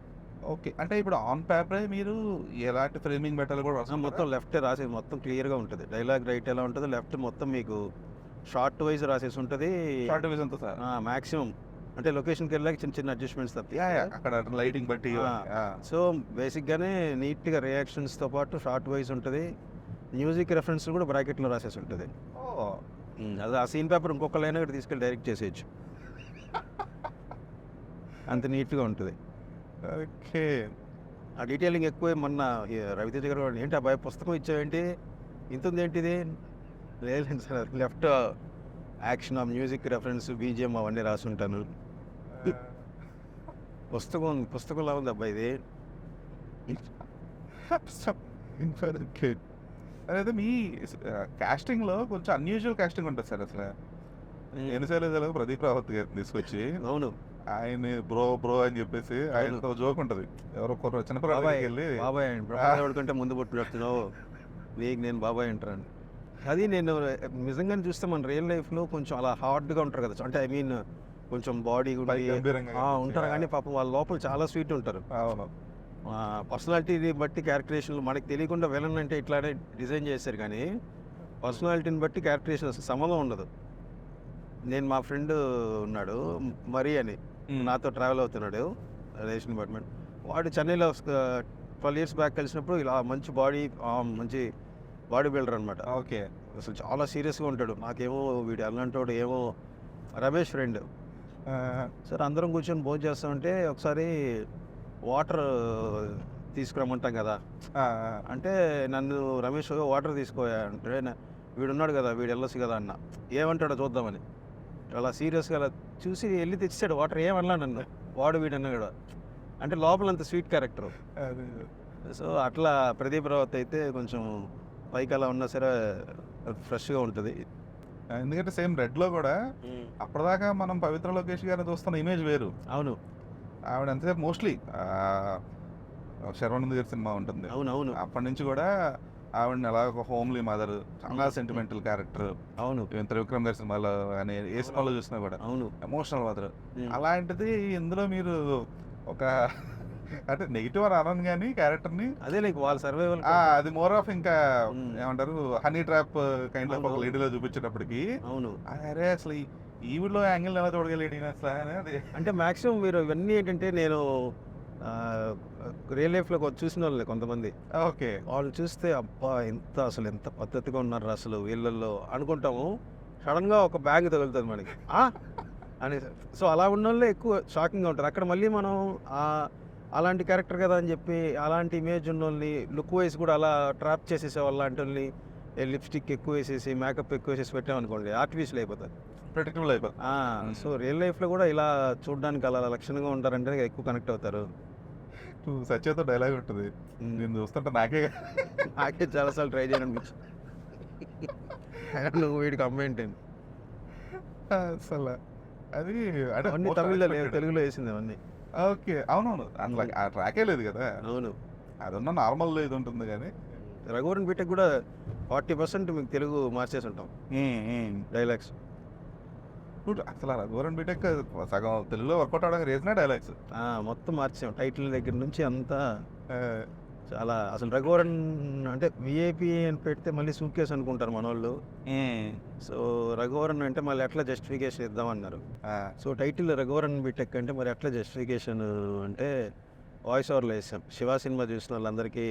ఓకే. అంటే ఇప్పుడు ఆన్ పేపరే మీరు ఎలాంటి ఫ్రేమింగ్ పెట్టాలి కూడా మొత్తం లెఫ్టే రాసేది మొత్తం క్లియర్గా ఉంటుంది. డైలాగ్ రైట్ ఎలా ఉంటుంది, లెఫ్ట్ మొత్తం మీకు షార్ట్ వైజ్ రాసేసి ఉంటుంది. షార్ట్ వైజ్ అంతా సార్ మ్యాక్సిమం అంటే లొకేషన్కి వెళ్ళాక చిన్న చిన్న అడ్జస్ట్మెంట్స్ తప్ప అక్కడ లైటింగ్ బట్టి. సో బేసిక్గానే నీట్గా రియాక్షన్స్తో పాటు షార్ట్ వైజ్ ఉంటుంది. మ్యూజిక్ రెఫరెన్స్ కూడా బ్రాకెట్లో రాసేసి ఉంటుంది. అది ఆ సీన్ పేపర్ ఇంకొక లైన్ అక్కడ తీసుకెళ్ళి డైరెక్ట్ చేసేయచ్చు, అంత నీట్గా ఉంటుంది. ఓకే. ఆ డీటెయిలింగ్ ఎక్కువ. మొన్న రవితేజ గారు ఏంటి అబ్బాయి పుస్తకం ఇచ్చావేంటి ఇంత ఉంది ఏంటిది, లేదు sir left action, music reference, BGM అవన్నీ రాసి ఉంటాను. పుస్తకంలా ఉంది అబ్బాయి ఇది. అదే మీ కాస్టింగ్లో కొంచెం అన్యూజువల్ కాస్టింగ్ ఉంటుంది సార్. అసలు ఎన్నిసార్లు ప్రదీప్ రావత్ గారిని తీసుకొచ్చి అవును ఆయన బ్రో బ్రో అని చెప్పేసి ఆయనతో జోక్ ఉంటది. ఎవరో చిన్నపిల్లలకి బాబాయ్ వెళ్ళి బాబాయ్ బ్రహ్మదేవుడి కంటే ముందు పుట్టినట్టున్నావు నీకు నేను బాబాయ్ అంటాను. అది నేను నిజంగానే చూస్తే మన రియల్ లైఫ్లో కొంచెం అలా హార్డ్గా ఉంటారు కదా, అంటే ఐ మీన్ కొంచెం బాడీ కూడా గంభీరంగా ఉంటారు, కానీ పాపం వాళ్ళ లోపల చాలా స్వీట్ ఉంటారు. అవును. పర్సనాలిటీని బట్టి క్యారెక్టరేషన్లు మనకి తెలియకుండా విలన్ అంటే ఇట్లానే డిజైన్ చేశారు, కానీ పర్సనాలిటీని బట్టి క్యారెక్టరేషన్ అసలు సంబంధం ఉండదు. నేను మా ఫ్రెండ్ ఉన్నాడు మరీ అని, నాతో ట్రావెల్ అవుతున్నాడు రేషన్ డిపార్ట్మెంట్. వాడు చెన్నైలో 12 years బ్యాక్ కలిసినప్పుడు ఇలా మంచి బాడీ, మంచి బాడీ బిల్డర్ అనమాట. ఓకే. అసలు చాలా సీరియస్గా ఉంటాడు. నాకేమో వీడు అలాంటోడు ఏమో రమేష్ ఫ్రెండ్. సరే అందరం కూర్చొని భోజనం చేస్తామంటే ఒకసారి వాటర్ తీసుకురమ్మంటాం కదా, అంటే నన్ను రమేష్ వాటర్ తీసుకోయా అంటే వీడున్నాడు కదా వీడు వెళ్ళొచ్చు కదా అన్న, ఏమంటాడో చూద్దామని అలా సీరియస్గా అలా చూసి వెళ్ళి తెచ్చాడు వాటర్. ఏమన్నా నన్ను వాడు వీడన్నా కూడా, అంటే లోపల అంత స్వీట్ క్యారెక్టర్. సో అట్లా ప్రదీప్ రావత్ అయితే కొంచెం పైకి అలా ఉన్నా సరే ఫ్రెష్గా ఉంటుంది. ఎందుకంటే సేమ్ రెడ్ లో కూడా అప్పటిదాకా మనం పవిత్ర లోకేష్ గారిని చూస్తున్న ఇమేజ్ వేరు. అవును ఆవిడ ఎంతసేపు మోస్ట్లీ శర్వానంద్ గారి సినిమా ఉంటుంది, అవును అవును అప్పటి నుంచి కూడా ఆవిడని అలా ఒక హోమ్లీ మదర్, చాలా సెంటిమెంటల్ క్యారెక్టర్. అవును త్రివిక్రమ్ గారి సినిమాలో అని ఏ సినిమాలో చూసినా కూడా అవును ఎమోషనల్ మదర్. అలాంటిది ఇందులో మీరు ఒక అంటే నెగిటివ్ అని అనను కానీ క్యారెక్టర్ని అదే లైక్ వాళ్ళ సర్వైవల్ అది మోర్ ఆఫ్ ఇంకా ఏమంటారు హనీ ట్రాప్ కైండ్ ఆఫ్ ఒక లేడీలో చూపించేటప్పటికి అవును. అరే అసలు ఈవిడలో యాంగిల్ ఎలా చూడగలేడు అసలు అనేది. అంటే మ్యాక్సిమం మీరు ఇవన్నీ ఏంటంటే నేను రియల్ లైఫ్లో చూసిన వాళ్ళే కొంతమంది, ఓకే వాళ్ళు చూస్తే అబ్బా అసలు ఎంత పద్ధతిగా ఉన్నారు అసలు వీళ్ళల్లో అనుకుంటాము. సడన్గా ఒక బ్యాగ్ తగులుతుంది మనకి అని. సో అలా ఉన్న వాళ్ళే ఎక్కువ షాకింగ్గా ఉంటారు. అక్కడ మళ్ళీ మనం అలాంటి క్యారెక్టర్ కదా అని చెప్పి అలాంటి ఇమేజ్ ఉన్న వాళ్ళని లుక్ వైజ్ కూడా అలా ట్రాప్ చేసేసే వాళ్ళు లాంటి వాళ్ళని లిప్స్టిక్ ఎక్కువ వేసేసి మేకప్ ఎక్కువ వేసేసి పెట్టామనుకోండి ఆర్టిఫిషియల్ అయిపోతుంది, ప్రెడిక్టబుల్ అయిపోతుంది. సో రియల్ లైఫ్లో కూడా ఇలా చూడడానికి అలా లక్షణంగా ఉంటారంటే ఎక్కువ కనెక్ట్ అవుతారు. సత్యతో డైలాగ్ ఉంటుంది, నేను చూస్తుంటే నాకే చాలాసార్లు ట్రై చేయడం నువ్వు వీడికి అమ్మాయింటి అసలు అది అంటే అవన్నీ తమిళ్లో లేదు, తెలుగులో వేసింది అవన్నీ. ఓకే అవునవును, అట్లా ఆ ట్రాకే లేదు కదా. అవును అదన్నా నార్మల్ ఇది ఉంటుంది కానీ రఘువరన్ బీటెక్ కూడా 40% మీకు తెలుగు మార్చేసి ఉంటాం డైలాగ్స్. అసలు రఘువరన్ బీటెక్ సగం తెలుగులో వర్కౌట్ అవడానికి రీజనే డైలాగ్స్. మొత్తం మార్చాం, టైటిల్ దగ్గర నుంచి అంతా చాలా. అసలు రఘువరన్ అంటే విఐపి అని పెడితే మళ్ళీ సూట్ కేసు అనుకుంటారు మన వాళ్ళు. సో రఘువరన్ అంటే మళ్ళీ ఎట్లా జస్టిఫికేషన్ ఇద్దామన్నారు. సో టైటిల్ రఘువరన్ బీటెక్ అంటే మరి ఎట్లా జస్టిఫికేషన్ అంటే వాయిస్ ఓవర్లో వేసాం. శివ సినిమా చూసిన వాళ్ళందరికీ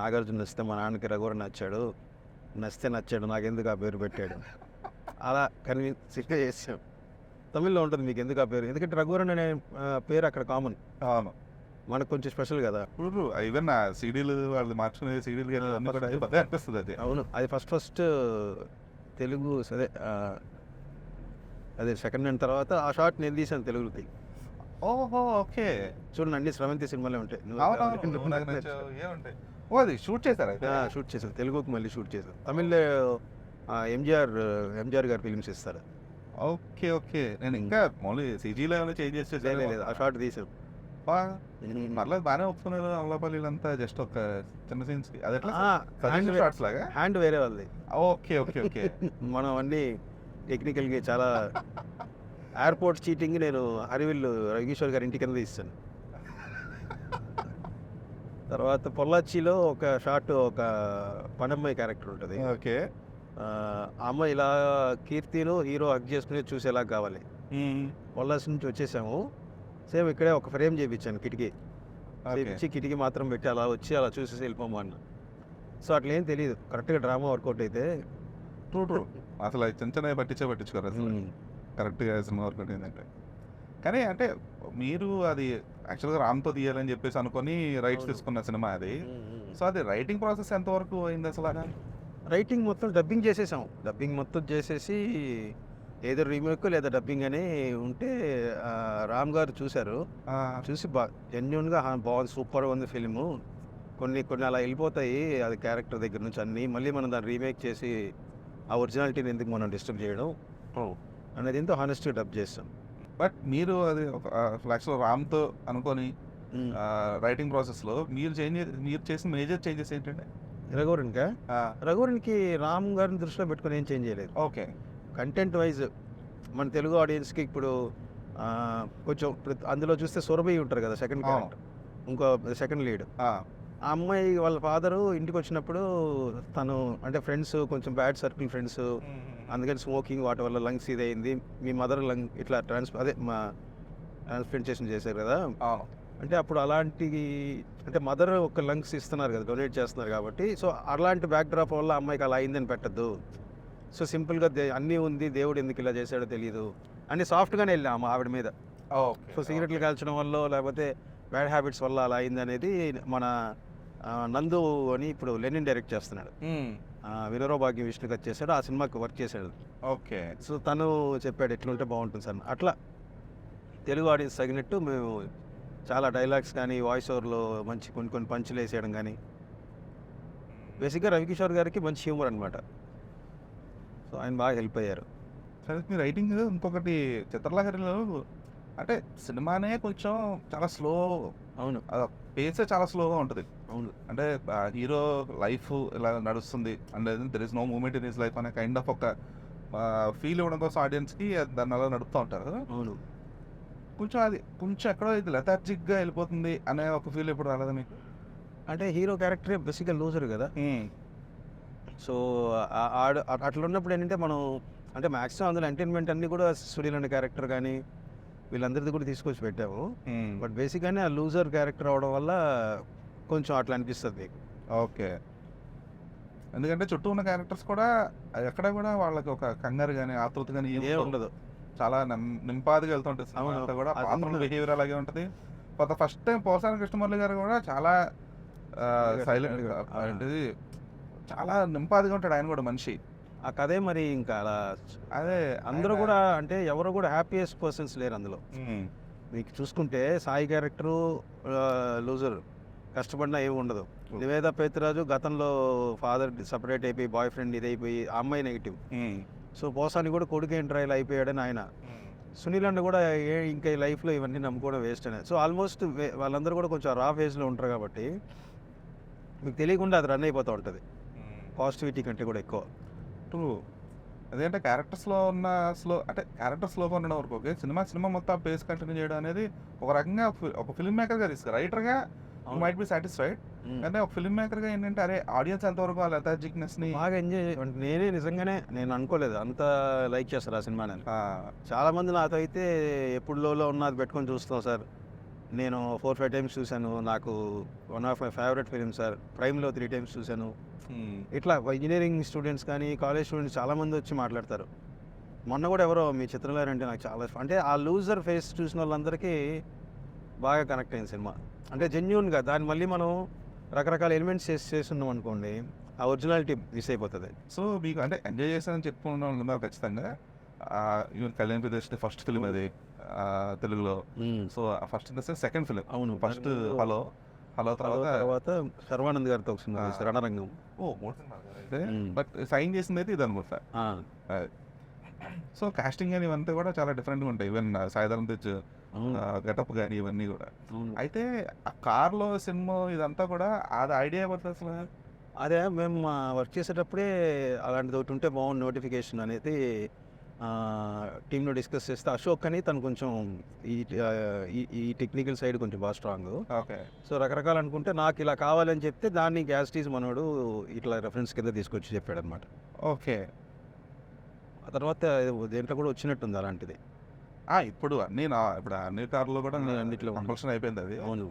నాగార్జున నచ్చితే మా నాన్నకి రఘువరన్ నచ్చాడు, నచ్చాడు నాకెందుకు ఆ పేరు పెట్టాడు, అలా కన్విన్స్గా చేసాం. తమిళ్లో ఉంటుంది మీకు ఎందుకు ఆ పేరు, ఎందుకంటే రఘువరన్ అనే పేరు అక్కడ కామన్, అవును మనకు కొంచెం స్పెషల్ కదా. ఇప్పుడు ఈవెన్ సీడీలు వాళ్ళు మార్చుకునే సీడీలు అదే అనిపిస్తుంది అది. అవును అది ఫస్ట్ తెలుగు సరే అదే సెకండ్ హ్యాండ్ తర్వాత ఆ షార్ట్ నేను తీసాను తెలుగుకి. ఓహో ఓకే. చూడండి అన్ని స్రవంతి సినిమాలే ఉంటాయి. ఏముంటాయి ఓ అది షూట్ చేశారు అయితే. షూట్ చేశాను తెలుగుకి, మళ్ళీ షూట్ చేశాను తమిళ్లో. ఎంజిఆర్ గారు ఫిలిమ్స్ ఇస్తారు. ఓకే ఓకే, నేను ఇంకా మళ్ళీ సీజీలో చేంజ్ చేస్తే లేదు ఆ షార్ట్ తీసాను. పర్లేదు బాగానే ఒప్పుకున్నారు. అమలాపల్లిలంతా జస్ట్ ఒక చిన్న సీన్స్ అది ఎట్లా షార్ట్స్ లాగా హ్యాండ్ వేరే వాళ్ళది. Okay okay okay. మనం అన్ని టెక్నికల్గా చాలా. ఎయిర్పోర్ట్ చీటింగ్ నేను హరివిల్లు రవికిషోర్ గారి ఇంటి కింద తీస్తాను. తర్వాత పొల్లాచ్చిలో ఒక షార్ట్ ఒక పనమ్మాయి క్యారెక్టర్ ఉంటుంది. ఓకే అమ్మ ఇలా కీర్తిను హీరో హక్ చేసుకుని చూసేలా కావాలి. పొల్లాచి నుంచి వచ్చేసాము, సేమ్ ఇక్కడే ఒక ఫ్రేమ్ చేయించాను కిటికీ చేయించి, కిటికీ మాత్రం పెట్టి అలా వచ్చి అలా చూసేసి వెళ్ళిపోమన్నా. సో అట్లా ఏం తెలియదు, కరెక్ట్గా డ్రామా వర్కౌట్ అయితే. ట్రూ అసలు చిన్న చిన్న పట్టించుకోరు అసలు కరెక్ట్గా సినిమా వర్కౌట్ ఏంటంటే. కానీ అంటే మీరు అది యాక్చువల్గా రామ్తో తీయాలని చెప్పేసి అనుకొని రైట్స్ తీసుకున్న సినిమా అది. సో అది రైటింగ్ ప్రాసెస్ ఎంతవరకు అయింది అసలు? రైటింగ్ మొత్తం డబ్బింగ్ చేసేసాం, డబ్బింగ్ మొత్తం చేసేసి ఏదో రీమేక్ లేదా డబ్బింగ్ అని ఉంటే రామ్ గారు చూశారు, చూసి జెన్యున్గా బాగుంది సూపర్గా ఉంది ఫిలిము, కొన్ని అలా వెళ్ళిపోతాయి అది క్యారెక్టర్ దగ్గర నుంచి అన్నీ, మళ్ళీ మనం దాన్ని రీమేక్ చేసి ఆ ఒరిజినాలిటీని ఎందుకు మనం డిస్టర్బ్ చేయడం, అనేది ఎంతో హానెస్ట్గా డబ్ చేస్తాం. బట్ మీరు అది ఒక యాక్చువల్ రామ్తో అనుకొని రైటింగ్ ప్రాసెస్లో మీరు చేసిన మేజర్ చేంజెస్ ఏంటంటే? రఘువరన్కి రామ్ గారిని దృష్టిలో పెట్టుకొని ఏం చేంజ్ చేయలేదు. ఓకే. కంటెంట్ వైజ్ మన తెలుగు ఆడియన్స్కి ఇప్పుడు కొంచెం అందులో చూస్తే సురభి ఉంటారు కదా సెకండ్ క్యారెక్టర్, ఇంకో సెకండ్ లీడ్. ఆ అమ్మాయి వాళ్ళ ఫాదరు ఇంటికి వచ్చినప్పుడు తను అంటే ఫ్రెండ్స్ కొంచెం బ్యాడ్ సర్కిల్ ఫ్రెండ్స్, అందుకని స్మోకింగ్ వాటి వల్ల లంగ్స్ ఇదైంది, మీ మదర్ లంగ్ ఇట్లా ట్రాన్స్ప్లాంటేషన్ చేశారు కదా. అంటే అప్పుడు అలాంటి అంటే మదర్ ఒక లంగ్స్ ఇస్తున్నారు కదా, డొనేట్ చేస్తున్నారు కాబట్టి, సో అలాంటి బ్యాక్డ్రాప్ వల్ల అమ్మాయికి అలా అయిందని పెట్టద్దు. సో సింపుల్గా అన్నీ ఉంది, దేవుడు ఎందుకు ఇలా చేశాడో తెలియదు అని సాఫ్ట్గానే వెళ్ళాము ఆవిడ మీద. సో సిగరెట్లు కాల్చడం వల్ల లేకపోతే బ్యాడ్ హ్యాబిట్స్ వల్ల అలా అయింది అనేది మన నందు అని ఇప్పుడు లెనిన్ డైరెక్ట్ చేస్తున్నాడు, వినరో భాగ్యం విష్ణుకి వచ్చేసాడు, ఆ సినిమాకి వర్క్ చేశాడు. ఓకే. సో తను చెప్పాడు ఎట్లుంటే బాగుంటుంది సార్. అట్లా తెలుగు ఆడియన్స్ తగినట్టు మేము చాలా డైలాగ్స్ కానీ వాయిస్ ఓవర్లో మంచి కొన్ని పంచులు వేసేయడం కానీ, బేసిక్గా రవికిషోర్ గారికి మంచి హ్యూమర్ అనమాట. సో ఆయన బాగా హెల్ప్ అయ్యారు. సరే, మీ రైటింగ్ ఇంకొకటి చిత్రలహరిలో అంటే సినిమానే కొంచెం చాలా స్లో. అవును, పేసే చాలా స్లోగా ఉంటుంది. అవును. అంటే హీరో లైఫ్ ఇలా నడుస్తుంది and there is no moment in his life అనే కైండ్ ఆఫ్ ఒక ఫీల్ ఇవ్వడం కోసం ఆడియన్స్కి దాన్ని అలా నడుపుతూ ఉంటారు. అవును. కొంచెం ఎక్కడో ఇది లెథార్జిక్గా వెళ్ళిపోతుంది అనే ఒక ఫీల్ ఎప్పుడు రాలేదా మీకు? అంటే హీరో క్యారెక్టరే బేసిక్గా లూజర్ కదా. సో అట్లా ఉన్నప్పుడు ఏంటంటే మనం అంటే మ్యాక్సిమం అందులో ఎంటర్టైన్మెంట్ అన్నీ కూడా సునీల్ అనే క్యారెక్టర్ కానీ వీళ్ళందరిది కూడా తీసుకొచ్చి పెట్టాము. బట్ బేసిక్గానే ఆ లూజర్ క్యారెక్టర్ అవడం వల్ల కొంచెం అట్లా అనిపిస్తుంది మీకు. ఓకే. ఎందుకంటే చుట్టూ ఉన్న క్యారెక్టర్స్ కూడా ఎక్కడ కూడా వాళ్ళకి ఒక కంగారు కానీ ఆతృత కానీ ఏం ఉండదు, చాలా నింపాదిగా వెళ్తుంటుంది. అంతా కూడా పాత్రల బిహేవియర్ అలాగే ఉంటుంది. ఫస్ట్ టైం పోసాని కృష్ణమురళి గారు కూడా చాలా సైలెంట్ ఏంటిది చాలా నింపాదిగా ఉంటాడు ఆయన కూడా మనిషి. ఆ కథే మరి ఇంకా అలా అదే అందరూ కూడా అంటే ఎవరు కూడా హ్యాపీయెస్ట్ పర్సన్స్ లేరు అందులో. మీకు చూసుకుంటే సాయి క్యారెక్టరు లూజర్, కష్టపడినా ఏమి ఉండదు. నివేద పేతురాజు గతంలో ఫాదర్ సపరేట్ అయిపోయి బాయ్ ఫ్రెండ్ ఇదైపోయి ఆ అమ్మాయి నెగిటివ్. సో పోసాని కూడా కొడుకు ఎంట్రాయల్ అయిపోయాడని ఆయన. సునీల్ అన్న కూడా ఇంకా ఈ లైఫ్లో ఇవన్నీ నమ్ముకోవడం వేస్ట్ అనేది. సో ఆల్మోస్ట్ వాళ్ళందరూ కూడా కొంచెం రా ఫేజ్లో ఉంటారు కాబట్టి మీకు తెలియకుండా అది రన్ అయిపోతూ ఉంటుంది పాజిటివిటీ కంటే కూడా ఎక్కువ. అదేంటే క్యారెక్టర్స్లో ఉన్న క్యారెక్టర్స్లోగా ఉండడం వరకు ఓకే. సినిమా మొత్తం పేస్ కంటిన్యూ చేయడం అనేది ఒక రకంగా ఒక ఫిల్మ్ మేకర్గా తీసుకు రైటర్గా మైట్ బి సాటిస్ఫైడ్, కానీ ఒక ఫిల్మ్ మేకర్గా ఏంటంటే అరే ఆడియన్స్ ఎంతవరకు ఆ లెథార్జిక్నెస్ని బాగా ఎంజాయ్ నేనే నిజంగానే నేను అనుకోలేదు అంత లైక్ చేస్తారు ఆ సినిమాని. చాలామంది నాతో అయితే ఎప్పుడు లోలో ఉన్నది పెట్టుకొని చూస్తాం సార్, నేను 4-5 టైమ్స్ చూశాను, నాకు one of my favourite film sir, ప్రైమ్లో 3 టైమ్స్ చూశాను. ఇట్లా ఇంజనీరింగ్ స్టూడెంట్స్ కానీ కాలేజ్ స్టూడెంట్స్ చాలామంది వచ్చి మాట్లాడతారు. మొన్న కూడా ఎవరో మీ చిత్రంలో అంటే నాకు చాలా అంటే ఆ లూజర్ ఫేస్ చూసిన వాళ్ళందరికీ బాగా కనెక్ట్ అయింది సినిమా. అంటే జెన్యూన్గా దాన్ని మళ్ళీ మనం రకరకాల ఎలిమెంట్స్ చేస్తున్నాం అనుకోండి, ఆ ఒరిజినాలిటీ మిస్ అయిపోతుంది. సో మీకు అంటే ఎంజాయ్ చేస్తానని చెప్పుకున్నాం ఖచ్చితంగా. Even Kalyan Pradesh first film అది తెలుగులో. So first in the second film. అవును, ఫస్ట్ హలో తర్వాత శర్వానంద్ గారితో ఒక సినిమా రణరంగం. బట్ సైన్ చేసింది అయితే ఇది అనుకుంటా. సో కాస్టింగ్ అని ఇవంతా కూడా చాలా డిఫరెంట్గా ఉంటాయి. ఈవెన్ సాయిధరం తెచ్ గెటప్ కానీ ఇవన్నీ కూడా. అయితే ఆ కార్లో సినిమా ఇదంతా కూడా అది ఐడియా పడుతుంది అసలు. అదే మేము వర్క్ చేసేటప్పుడే అలాంటిది ఒకటి ఉంటే బాగుంది నోటిఫికేషన్ అనేది టీంలో డిస్కస్ చేస్తే అశోక్ అని తను కొంచెం ఈ టెక్నికల్ సైడ్ కొంచెం బాగా స్ట్రాంగ్. ఓకే. సో రకరకాలు అనుకుంటే నాకు ఇలా కావాలని చెప్తే దాన్ని గ్యాస్టీజ్ మనోడు ఇట్లా రెఫరెన్స్ కింద తీసుకొచ్చి చెప్పాడు అనమాట. ఓకే. ఆ తర్వాత దేంట్లో కూడా వచ్చినట్టుంది అలాంటిది. ఇప్పుడు అన్ని కార్లో కూడా అన్నిట్లో కంపల్షన్ అయిపోయింది అది. అవును,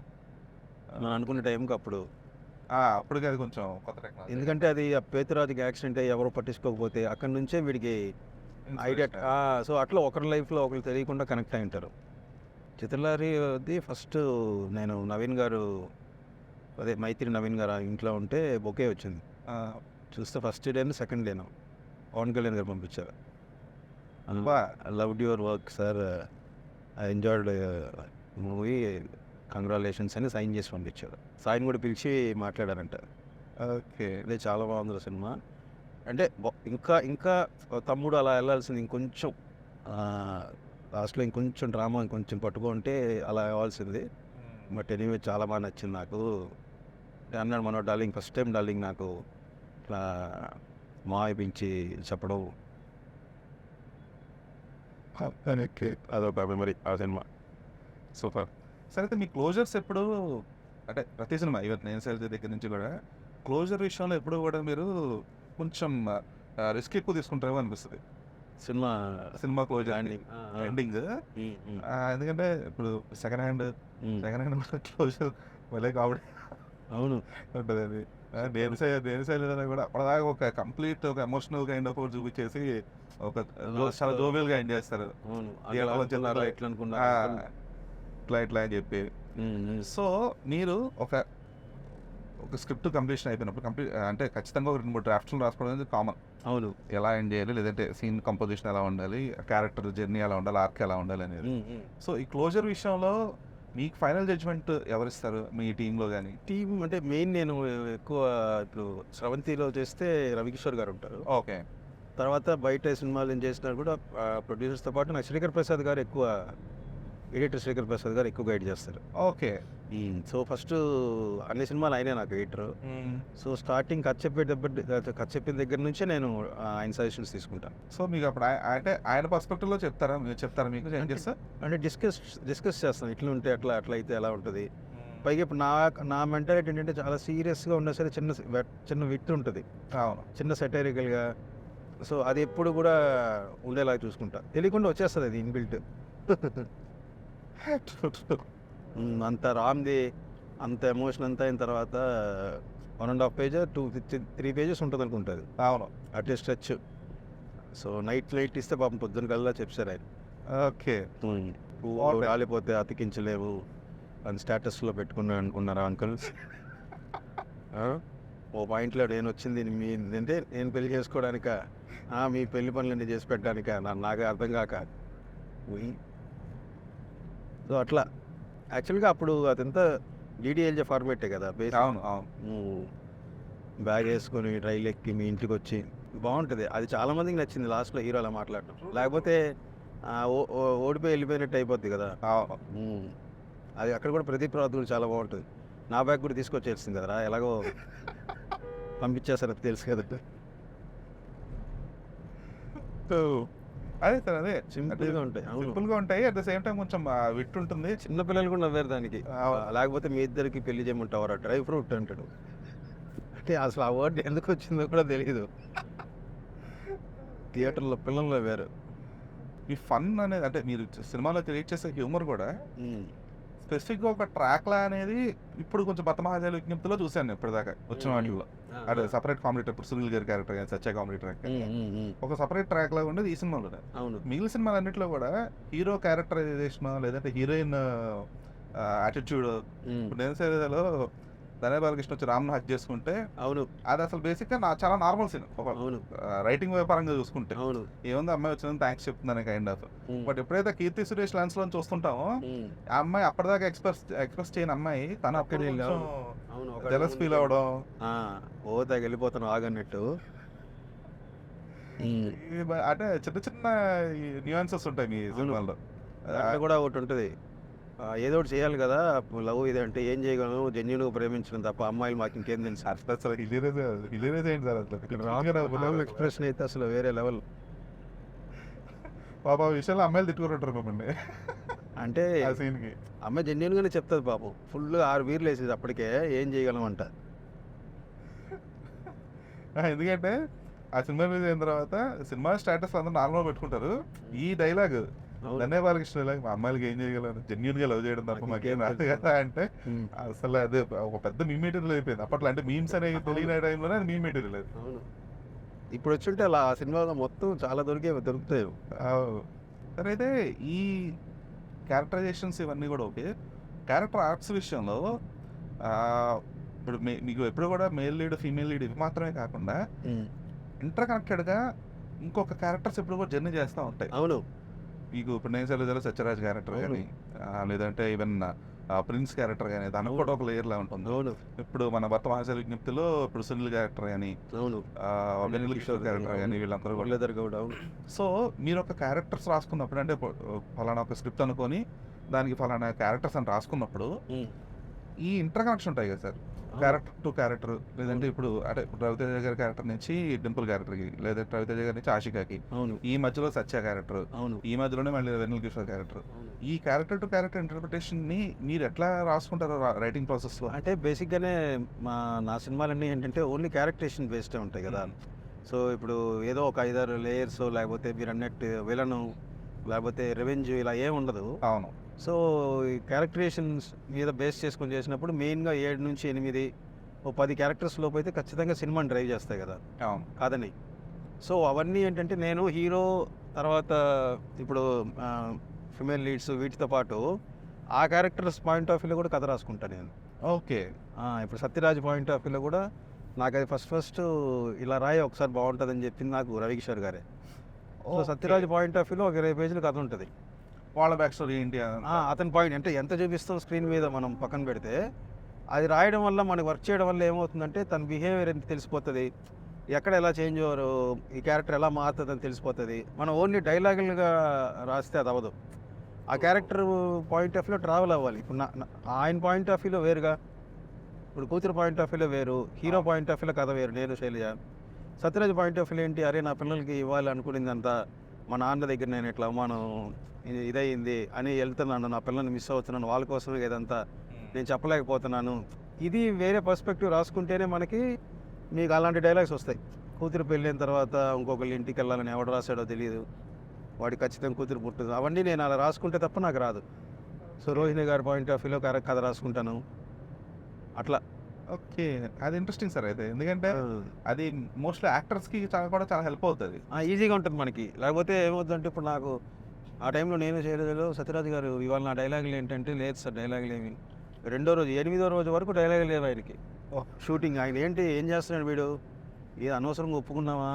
మనం అనుకునే టైంకి అప్పుడు అది కొంచెం కొత్త టెక్నాలజీ. ఎందుకంటే అది ఆ పేతురాజుకి యాక్సిడెంట్ అయ్యి ఎవరు పట్టించుకోకపోతే అక్కడి నుంచే వీడికి ఐడియా. సో అట్లా ఒకరి లైఫ్లో ఒకరు తెలియకుండా కనెక్ట్ అయి ఉంటారు. చిత్రలహరి ఫస్ట్ నేను నవీన్ గారు అదే మైత్రి నవీన్ గారు ఇంట్లో ఉంటే బొకే వచ్చింది. చూస్తే ఫస్ట్ డేను సెకండ్ డేను పవన్ కళ్యాణ్ గారు పంపించారు. Loved your work sir, I enjoyed movie, congratulations అని సైన్ చేసి పంపించారు. సాయిని కూడా పిలిచి మాట్లాడారంట. ఓకే. అదే చాలా బాగుంది సినిమా. అంటే ఇంకా తమ్ముడు అలా వెళ్ళాల్సింది ఇంకొంచెం లాస్ట్లో ఇంకొంచెం డ్రామా ఇంకొంచెం పట్టుకుంటే అలా అవ్వాల్సింది. బట్ ఎనీవే చాలా బాగా నచ్చింది నాకు. అన్నాడు మనో డార్లింగ్, ఫస్ట్ టైం డార్లింగ్ నాకు ఇట్లా మా అయిపించి చెప్పడం అదొక మెమరీ ఆ సినిమా. సూపర్. సరే అయితే మీ క్లోజర్స్ ఎప్పుడు, అంటే ప్రతి సినిమా ఈవెన్ నేను సెల్ దగ్గర నుంచి కూడా క్లోజర్ విషయంలో ఎప్పుడు కూడా మీరు కొంచెం రిస్క్ ఎక్కువ తీసుకుంటారేమో అనిపిస్తుంది సినిమా క్లోజర్ ఎండింగ్. ఎందుకంటే ఇప్పుడు సెకండ్ హ్యాండ్ క్లోజర్ మళ్ళీ కామెడీ అవును ఉంటుంది. అది దేని శైలి కూడా అప్పటిదాకా ఒక కంప్లీట్ ఒక ఎమోషనల్ కైండ్ ఆఫ్ చూపించేసి ఒక చాలా జోబియల్గా ఎండ్ చేస్తారు. ఇట్లా అని చెప్పి. సో మీరు ఒక స్క్రిప్ట్ కంప్లీషన్ అయిపోయినప్పుడు అంటే ఖచ్చితంగా ఒక 2-3 డ్రాఫ్ట్స్లో రాసుకోవడం అనేది కామన్. అవును, ఎలా ఎండ్ చేయాలి, లేదంటే సీన్ కంపోజిషన్ ఎలా ఉండాలి, క్యారెక్టర్ జర్నీ ఎలా ఉండాలి, ఆర్క్ ఎలా ఉండాలి అనేది. సో ఈ క్లోజర్ విషయంలో మీకు ఫైనల్ జడ్జ్మెంట్ ఎవరిస్తారు మీ టీంలో? కానీ టీం అంటే మెయిన్ నేను ఎక్కువ ఇప్పుడు స్రవంతిలో చేస్తే రవికిషోర్ గారు ఉంటారు. ఓకే. తర్వాత బయట సినిమాలు ఏం చేసినా కూడా ప్రొడ్యూసర్స్తో పాటు నాకు శ్రీకర్ ప్రసాద్ గారు ఎక్కువ, ఎడిటర్ శ్రీకర్ ప్రసాద్ గారు ఎక్కువ గైడ్ చేస్తారు. ఓకే. సో ఫస్ట్ అన్ని సినిమాలు ఆయనే నాకు ఎడిటర్. సో స్టార్టింగ్ కథ చెప్పిన దగ్గర నుంచే నేను ఆయన సజెషన్స్ తీసుకుంటాను. సో మీకు అప్పుడు అంటే ఆయన పర్స్పెక్టివ్లో చెప్తారా మీకు చేంజెస్? అంటే డిస్కస్ చేస్తాను, ఇట్లా ఉంటే అట్లా అయితే ఎలా ఉంటుంది. పైగా ఇప్పుడు నా మెంటాలిటీ ఏంటంటే చాలా సీరియస్గా ఉన్నా సరే చిన్న విట్ ఉంటుంది, అవును, చిన్న సెటైరికల్గా. సో అది ఎప్పుడు కూడా ఉండేలా చూసుకుంటా. తెలియకుండా వచ్చేస్తుంది అది ఇన్బిల్ట్. అంత రామ్ది అంత ఎమోషన్ అంతా అయిన తర్వాత 1.5 పేజ్ 3 పేజెస్ ఉంటుంది అనుకుంటుంది. అవును, అటే స్ట్రెచ్. సో నైట్ ఇస్తే పాపం పొద్దున కల్లా చెప్పారు ఆయన. ఓకే. రాలిపోతే అతికించలేవు అని స్టేటస్లో పెట్టుకున్నాను అనుకున్నారా అంకుల్? ఓ పాయింట్లో నేను వచ్చింది అంటే నేను పెళ్లి చేసుకోవడానిక, మీ పెళ్లి పనులన్నీ చేసి పెట్టడానిక, నాకు అర్థం కాక. సో అట్లా యాక్చువల్గా అప్పుడు అదంతా డీడీఎల్జే ఫార్మేటే కదా. అవును అవును. బ్యాగ్ వేసుకొని రైలు ఎక్కి మీ ఇంటికి వచ్చి బాగుంటుంది. అది చాలామందికి నచ్చింది లాస్ట్లో హీరో అలా మాట్లాడటం. లేకపోతే ఓడిపోయి వెళ్ళిపోయినట్టు అయిపోద్ది కదా. అది అక్కడ కూడా ప్రదీప్ రావు కూడా చాలా బాగుంటుంది. నా బ్యాగ్ కూడా తీసుకొచ్చేసింది కదరా, ఎలాగో పంపించేస్తారు, తెలుసు కదా. అదే సార్, అదే సింపుల్గా ఉంటాయి. సింపుల్గా ఉంటాయి, అట్ ద సేమ్ టైం కొంచెం విట్ ఉంటుంది. చిన్నపిల్లలు కూడా నవ్వారు దానికి. లేకపోతే మీ ఇద్దరికి పెళ్లి చేయమంటావరా, డ్రై ఫ్రూట్ అంటాడు. అంటే అసలు ఆ వర్డ్ ఎందుకు వచ్చిందో కూడా తెలియదు. థియేటర్లో పిల్లలు నవ్వారు. ఈ ఫన్ అనేది అంటే మీరు సినిమాలో క్రియేట్ చేసే హ్యూమర్ కూడా స్పెసిఫిక్గా ఒక ట్రాక్లా అనేది ఇప్పుడు కొంచెం బతమహాజాల విజ్ఞప్తిలో చూశాను ఇప్పటిదాకా వచ్చిన వాటిల్లో. అదే సపరేట్ కామెడీ ట్రాక్, సునీల్ గారి క్యారెక్టర్ కానీ సత్య కామెడీ ట్రాక్ ఒక సపరేట్ ట్రాక్ లాగా ఉండేది ఈ సినిమాలో. మిగిలిన సినిమాలు అన్నింటిలో కూడా హీరో క్యారెక్టరైజేషన్ లేదంటే హీరోయిన్ యాటిట్యూడ్. ఇప్పుడు నేను సేలో ధనయ్ బాలకృష్ణ వచ్చి రామ్ను హక్ చేసుకుంటే అవును, అది అసలు బేసిక్గా చాలా నార్మల్ సీన్. రైటింగ్ పరంగా చూసుకుంటే ఏముంది, అమ్మాయి వచ్చిందని థ్యాంక్స్ చెప్తుందని కైండ్ ఆఫ్. బట్ ఎప్పుడైతే కీర్తి సురేష్ లెన్స్ లో చూస్తుంటామో ఆ అమ్మాయి అప్పటిదాకా ఎక్స్ప్రెస్ చేయని అమ్మాయి తన జెలస్ ఫీల్ అవడం, వెళ్ళిపోతాను ఆగన్నట్టు. అంటే చిన్న చిన్న న్యూయాన్సెస్ ఉంటాయి మీ సినిమాల్లో. కూడా ఒకటి ఉంటుంది, ఏదో ఒకటి చేయాలి కదా లవ్ ఇది అంటే, ఏం చేయగలను, జెన్యున్గా ప్రేమించడం తప్ప అమ్మాయిలు మాకు ఇంకేం తెలుసు. అసలు హిలీరియస్ ఏంటి సార్ అసలు ఎక్స్ప్రెషన్ అయితే అసలు వేరే లెవెల్. పాప విషయాలు అమ్మాయిలు తిట్టుకుంటారు మమ్మల్ని. అంటే ఆ సీన్కి అమ్మాయి జెన్యున్గానే చెప్తుంది పాపం, ఫుల్ 6 బీర్లు వేసేది అప్పటికే, ఏం చేయగలం అంట. ఎందుకంటే ఆ సినిమా రిలీజ్ అయిన తర్వాత సినిమా స్టేటస్ అందరూ నార్మల్ పెట్టుకుంటారు. ఈ డైలాగ్ ధన్య బాలకృష్ణ మా అమ్మాయిలకి ఏం చేయగలను, జెన్యున్ గా లవ్ చేయడం తప్ప మాకేం రాదు కదా అంటే అసలు అదే ఒక పెద్ద మీమ్ మెటీరియల్ అయిపోయింది అప్పట్లో. అంటే మీమ్స్ అనేవి తెలియని టైంలోనే అది మీమ్ మెటీరియల్ అది. ఇప్పుడు వచ్చుంటే అలా ఆ సినిమాలో మొత్తం చాలా దొరుకుతాయి. సరే అయితే ఈ క్యారెక్టరైజేషన్స్ ఇవన్నీ కూడా ఓకే. క్యారెక్టర్ ఆర్ట్స్ విషయంలో ఇప్పుడు మీకు ఎప్పుడు కూడా మేల్ లీడ్ ఫీమేల్ లీడ్ ఇవి మాత్రమే కాకుండా ఇంటర్ కనెక్టెడ్గా ఇంకొక క్యారెక్టర్స్ ఎప్పుడు కూడా జర్నీ చేస్తూ ఉంటాయి. అవును, మీకు ఇప్పుడు నేను సత్యరాజ్ క్యారెక్టర్ కానీ లేదంటే ఈవెన్ ప్రిన్స్ క్యారెక్టర్ కానీ దానికి కూడా ఒక లేయర్ లా ఉంటుంది. అవును ఇప్పుడు మన భర్త మహాశయ విజ్ఞప్తిలో ఇప్పుడు సునీల్ క్యారెక్టర్ కానీ అవును వెన్నెల కిషోర్ క్యారెక్టర్ కానీ వీళ్ళందరూ కూడా. మురళీధర్ గౌడ్ అవును సో మీరు ఒక క్యారెక్టర్స్ రాసుకున్నప్పుడు అంటే ఫలానా ఒక స్క్రిప్ట్ అనుకొని దానికి ఫలానా క్యారెక్టర్స్ అని రాసుకున్నప్పుడు ఈ ఇంటర్ కనెక్షన్ ఉంటాయి కదా సార్, క్యారెక్టర్ టు క్యారెక్టర్. లేదంటే ఇప్పుడు అంటే రవితేజ గారి క్యారెక్టర్ నుంచి డింపుల్ క్యారెక్టర్కి, లేదంటే రవితేజ గారి నుంచి ఆషికాకి, అవును ఈ మధ్యలో సత్య క్యారెక్టర్, అవును ఈ మధ్యలోనే మళ్ళీ వెన్నెల కిషోర్ క్యారెక్టర్. ఈ క్యారెక్టర్ టు క్యారెక్టర్ ఇంటర్ప్రిటేషన్ ని మీరు ఎట్లా రాసుకుంటారు రైటింగ్ ప్రాసెస్ లో? అంటే బేసిక్గానే నా సినిమాలన్నీ ఏంటంటే ఓన్లీ క్యారెక్టరేషన్ బేస్డే ఉంటాయి కదా. సో ఇప్పుడు ఏదో ఒక 5-6 లేయర్స్ లేకపోతే మీరు అన్నట్టు విలను లేకపోతే రెవెంజ్ ఇలా ఏం ఉండదు. అవును. సో ఈ క్యారెక్టరేషన్స్ మీద బేస్ చేసుకొని చేసినప్పుడు మెయిన్గా 7 నుంచి 8 ఓ 10 క్యారెక్టర్స్ లోపు అయితే ఖచ్చితంగా సినిమాని డ్రైవ్ చేస్తాయి కదా అవును. కాదని. సో అవన్నీ ఏంటంటే నేను హీరో తర్వాత ఇప్పుడు ఫిమేల్ లీడ్స్ వీటితో పాటు ఆ క్యారెక్టర్స్ పాయింట్ ఆఫ్ వ్యూలో కూడా కథ రాసుకుంటాను నేను. ఓకే. ఇప్పుడు సత్యరాజ్ పాయింట్ ఆఫ్ వ్యూలో కూడా నాకు అది ఫస్ట్ ఇలా రాయి ఒకసారి బాగుంటుందని చెప్పింది నాకు రవికిషోర్ గారే. సో సత్యరాజ్ పాయింట్ ఆఫ్ వ్యూలో ఒక 20 పేజీలు కథ ఉంటుంది. వాళ్ళ బ్యాక్ స్టోరీ ఏంటి? అతని పాయింట్ అంటే ఎంత చూపిస్తాం స్క్రీన్ మీద మనం పక్కన పెడితే అది రాయడం వల్ల మనకి వర్క్ చేయడం వల్ల ఏమవుతుందంటే తన బిహేవియర్ ఎంత తెలిసిపోతుంది, ఎక్కడ ఎలా చేంజ్ అవ్వరు, ఈ క్యారెక్టర్ ఎలా మారుతుంది అని తెలిసిపోతుంది. మనం ఓన్లీ డైలాగులుగా రాస్తే అది అవ్వదు. ఆ క్యారెక్టర్ పాయింట్ ఆఫ్ వ్యూలో ట్రావెల్ అవ్వాలి. ఇప్పుడు ఆయన పాయింట్ ఆఫ్ వ్యూలో వేరుగా, ఇప్పుడు కూతురు పాయింట్ ఆఫ్ వ్యూలో వేరు, హీరో పాయింట్ ఆఫ్ వ్యూలో కథ వేరు, నేను Shailaja. Sathyaraj point of view ఏంటి, అరే నా పిల్లలకి ఇవ్వాలి అనుకునేది అంతా మా నాన్న దగ్గర నేను ఇట్లా అవమానం ఇదయింది అని వెళ్తున్నాను, నా పిల్లల్ని మిస్ అవుతున్నాను, వాళ్ళ కోసమే ఇదంతా నేను చెప్పలేకపోతున్నాను. ఇది వేరే పర్స్పెక్టివ్ రాసుకుంటేనే మనకి మీకు అలాంటి డైలాగ్స్ వస్తాయి. కూతురు పెళ్ళైన తర్వాత ఇంకొకళ్ళు ఇంటికి వెళ్ళాలని ఎవడు రాశాడో తెలియదు, వాడికి ఖచ్చితంగా కూతురు పుట్టుతుంది. అవన్నీ నేను అలా రాసుకుంటే తప్ప నాకు రాదు. సో రోహిణి గారి పాయింట్ ఆఫ్ వ్యూలో కథ రాసుకుంటాను అట్లా. ఓకే, అది ఇంట్రెస్టింగ్ సార్. అయితే ఎందుకంటే అది మోస్ట్లీ యాక్టర్స్కి చాలా హెల్ప్ అవుతుంది, ఈజీగా ఉంటుంది మనకి. లేకపోతే ఏమవుతుందంటే ఇప్పుడు నాకు ఆ టైంలో నేను చేయలేదు, సత్యరాజ్ గారు ఇవాళ నా డైలాగులు ఏంటంటే లేదు సార్ డైలాగులు ఏమి, 2వ రోజు 8వ రోజు వరకు డైలాగులు లేవు ఆయనకి. షూటింగ్ ఆయన ఏం చేస్తున్నాడు వీడు, ఏది అనవసరంగా ఒప్పుకున్నావా,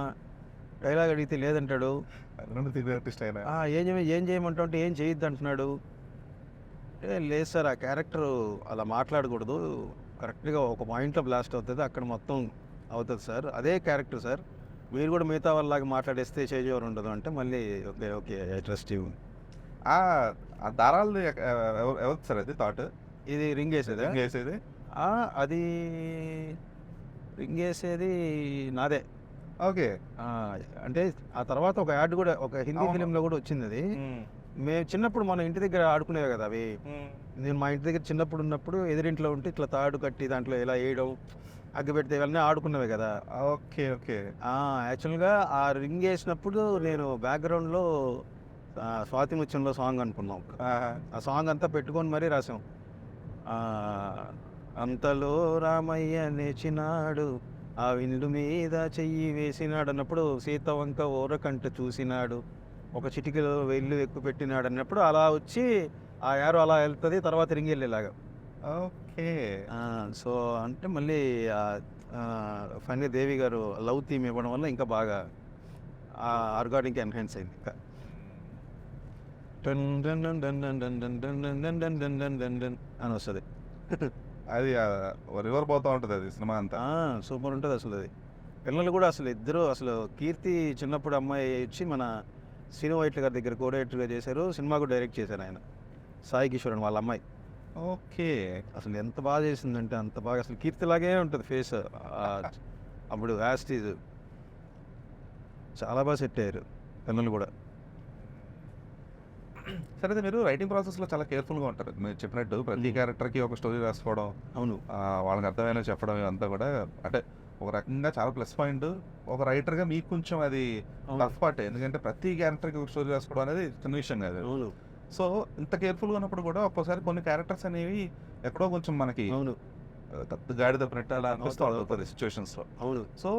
డైలాగ్ అడిగితే లేదంటాడు, ఏం చేయమంటావు అంటే ఏం చేయొద్దు అంటున్నాడు. లేదు సార్ ఆ క్యారెక్టర్ అలా మాట్లాడకూడదు, కరెక్ట్గా ఒక పాయింట్లో బ్లాస్ట్ అవుతుంది, అక్కడ మొత్తం అవుతుంది సార్, అదే క్యారెక్టర్ సార్, మీరు కూడా మిగతా వాళ్ళలాగా మాట్లాడేస్తే చేంజ్ ఓవర్ ఉండదు అంటే మళ్ళీ okay okay I trust you. ఆ దారాలు ఎవరు సార్ అది థాట్? ఇది రింగ్ వేసేది అది రింగ్ వేసేది నాదే. ఓకే. అంటే ఆ తర్వాత ఒక యాడ్ కూడా ఒక హిందీ ఫిలింలో కూడా వచ్చింది. అది మేము చిన్నప్పుడు మన ఇంటి దగ్గర ఆడుకునేవి కదా అవి. నేను మా ఇంటి దగ్గర చిన్నప్పుడు ఉన్నప్పుడు ఎదురింట్లో ఉంటే ఇట్లా తాడు కట్టి దాంట్లో ఇలా వేయడం, అగ్గి పెడితే ఇవన్నీ ఆడుకున్నవే కదా. Okay okay. యాక్చువల్గా ఆ రింగ్ వేసినప్పుడు నేను బ్యాక్గ్రౌండ్లో స్వాతి ముత్యంలో సాంగ్ అనుకున్నాం. ఆ సాంగ్ అంతా పెట్టుకొని మరీ రాసాం. అంతలో రామయ్య నేర్చినాడు, ఆ విందు మీద చెయ్యి వేసినాడు అన్నప్పుడు సీత వంక ఓరకంట చూసినాడు, ఒక చిటికలో వెళ్ళు ఎక్కువ పెట్టినాడు అన్నప్పుడు అలా వచ్చి ఆ యారో అలా వెళ్తుంది, తర్వాత రింగ్ వెళ్ళేలాగా. ఓకే. సో అంటే మళ్ళీ ఫన్నీ దేవి గారు లవ్ థీమ్ ఇవ్వడం వల్ల ఇంకా బాగా ఆర్గానిక్ ఎన్హాన్స్ అయింది. ఇంకా అని వస్తుంది. అది రివర్ పోతూ ఉంటుంది అది సినిమా అంతా. సూపర్ ఉంటుంది అసలు. అది పిల్లలు కూడా అసలు ఇద్దరు, అసలు కీర్తి చిన్నప్పుడు అమ్మాయి వచ్చి మన శ్రీను వైట్ల గారి దగ్గర కోడైరెక్టర్గా చేశారు, సినిమా కూడా డైరెక్ట్ చేశారు ఆయన, సాయి కిషోర్ అని వాళ్ళ అమ్మాయి. ఓకే. అసలు ఎంత బాగా చేసిందంటే అంత బాగా, అసలు కీర్తిలాగే ఉంటుంది ఫేస్ అప్పుడు యాస్టీజ్. చాలా బాగా సెట్ అయ్యారు పిల్లలు కూడా. సరే, మీరు రైటింగ్ ప్రాసెస్లో చాలా కేర్ఫుల్గా ఉంటారు. మీరు చెప్పినట్టు ప్రతి క్యారెక్టర్కి ఒక స్టోరీ రాసుకోవడం, అవును, వాళ్ళకి అర్థమైన చెప్పడం, ఇదంతా కూడా అంటే ఒక రకంగా చాలా ప్లస్ పాయింట్. ఒక రైటర్గా మీకు కొంచెం అది టఫ్ పార్ట్, ఎందుకంటే ప్రతి క్యారెక్టర్కి ఒక స్టోరీ రాసుకోవడం అనేది చిన్న విషయం కాదు. అవును. సో ఇంత కేర్ఫుల్గా ఉన్నప్పుడు కూడా ఒక్కోసారి కొన్ని క్యారెక్టర్స్ అనేవి ఎక్కడో కొంచెం మనకి అవును గాడి తప్పినట్టు అలా అనిపిస్తూ ఉంటుంది సిచ్యువేషన్స్లో. అవును. సో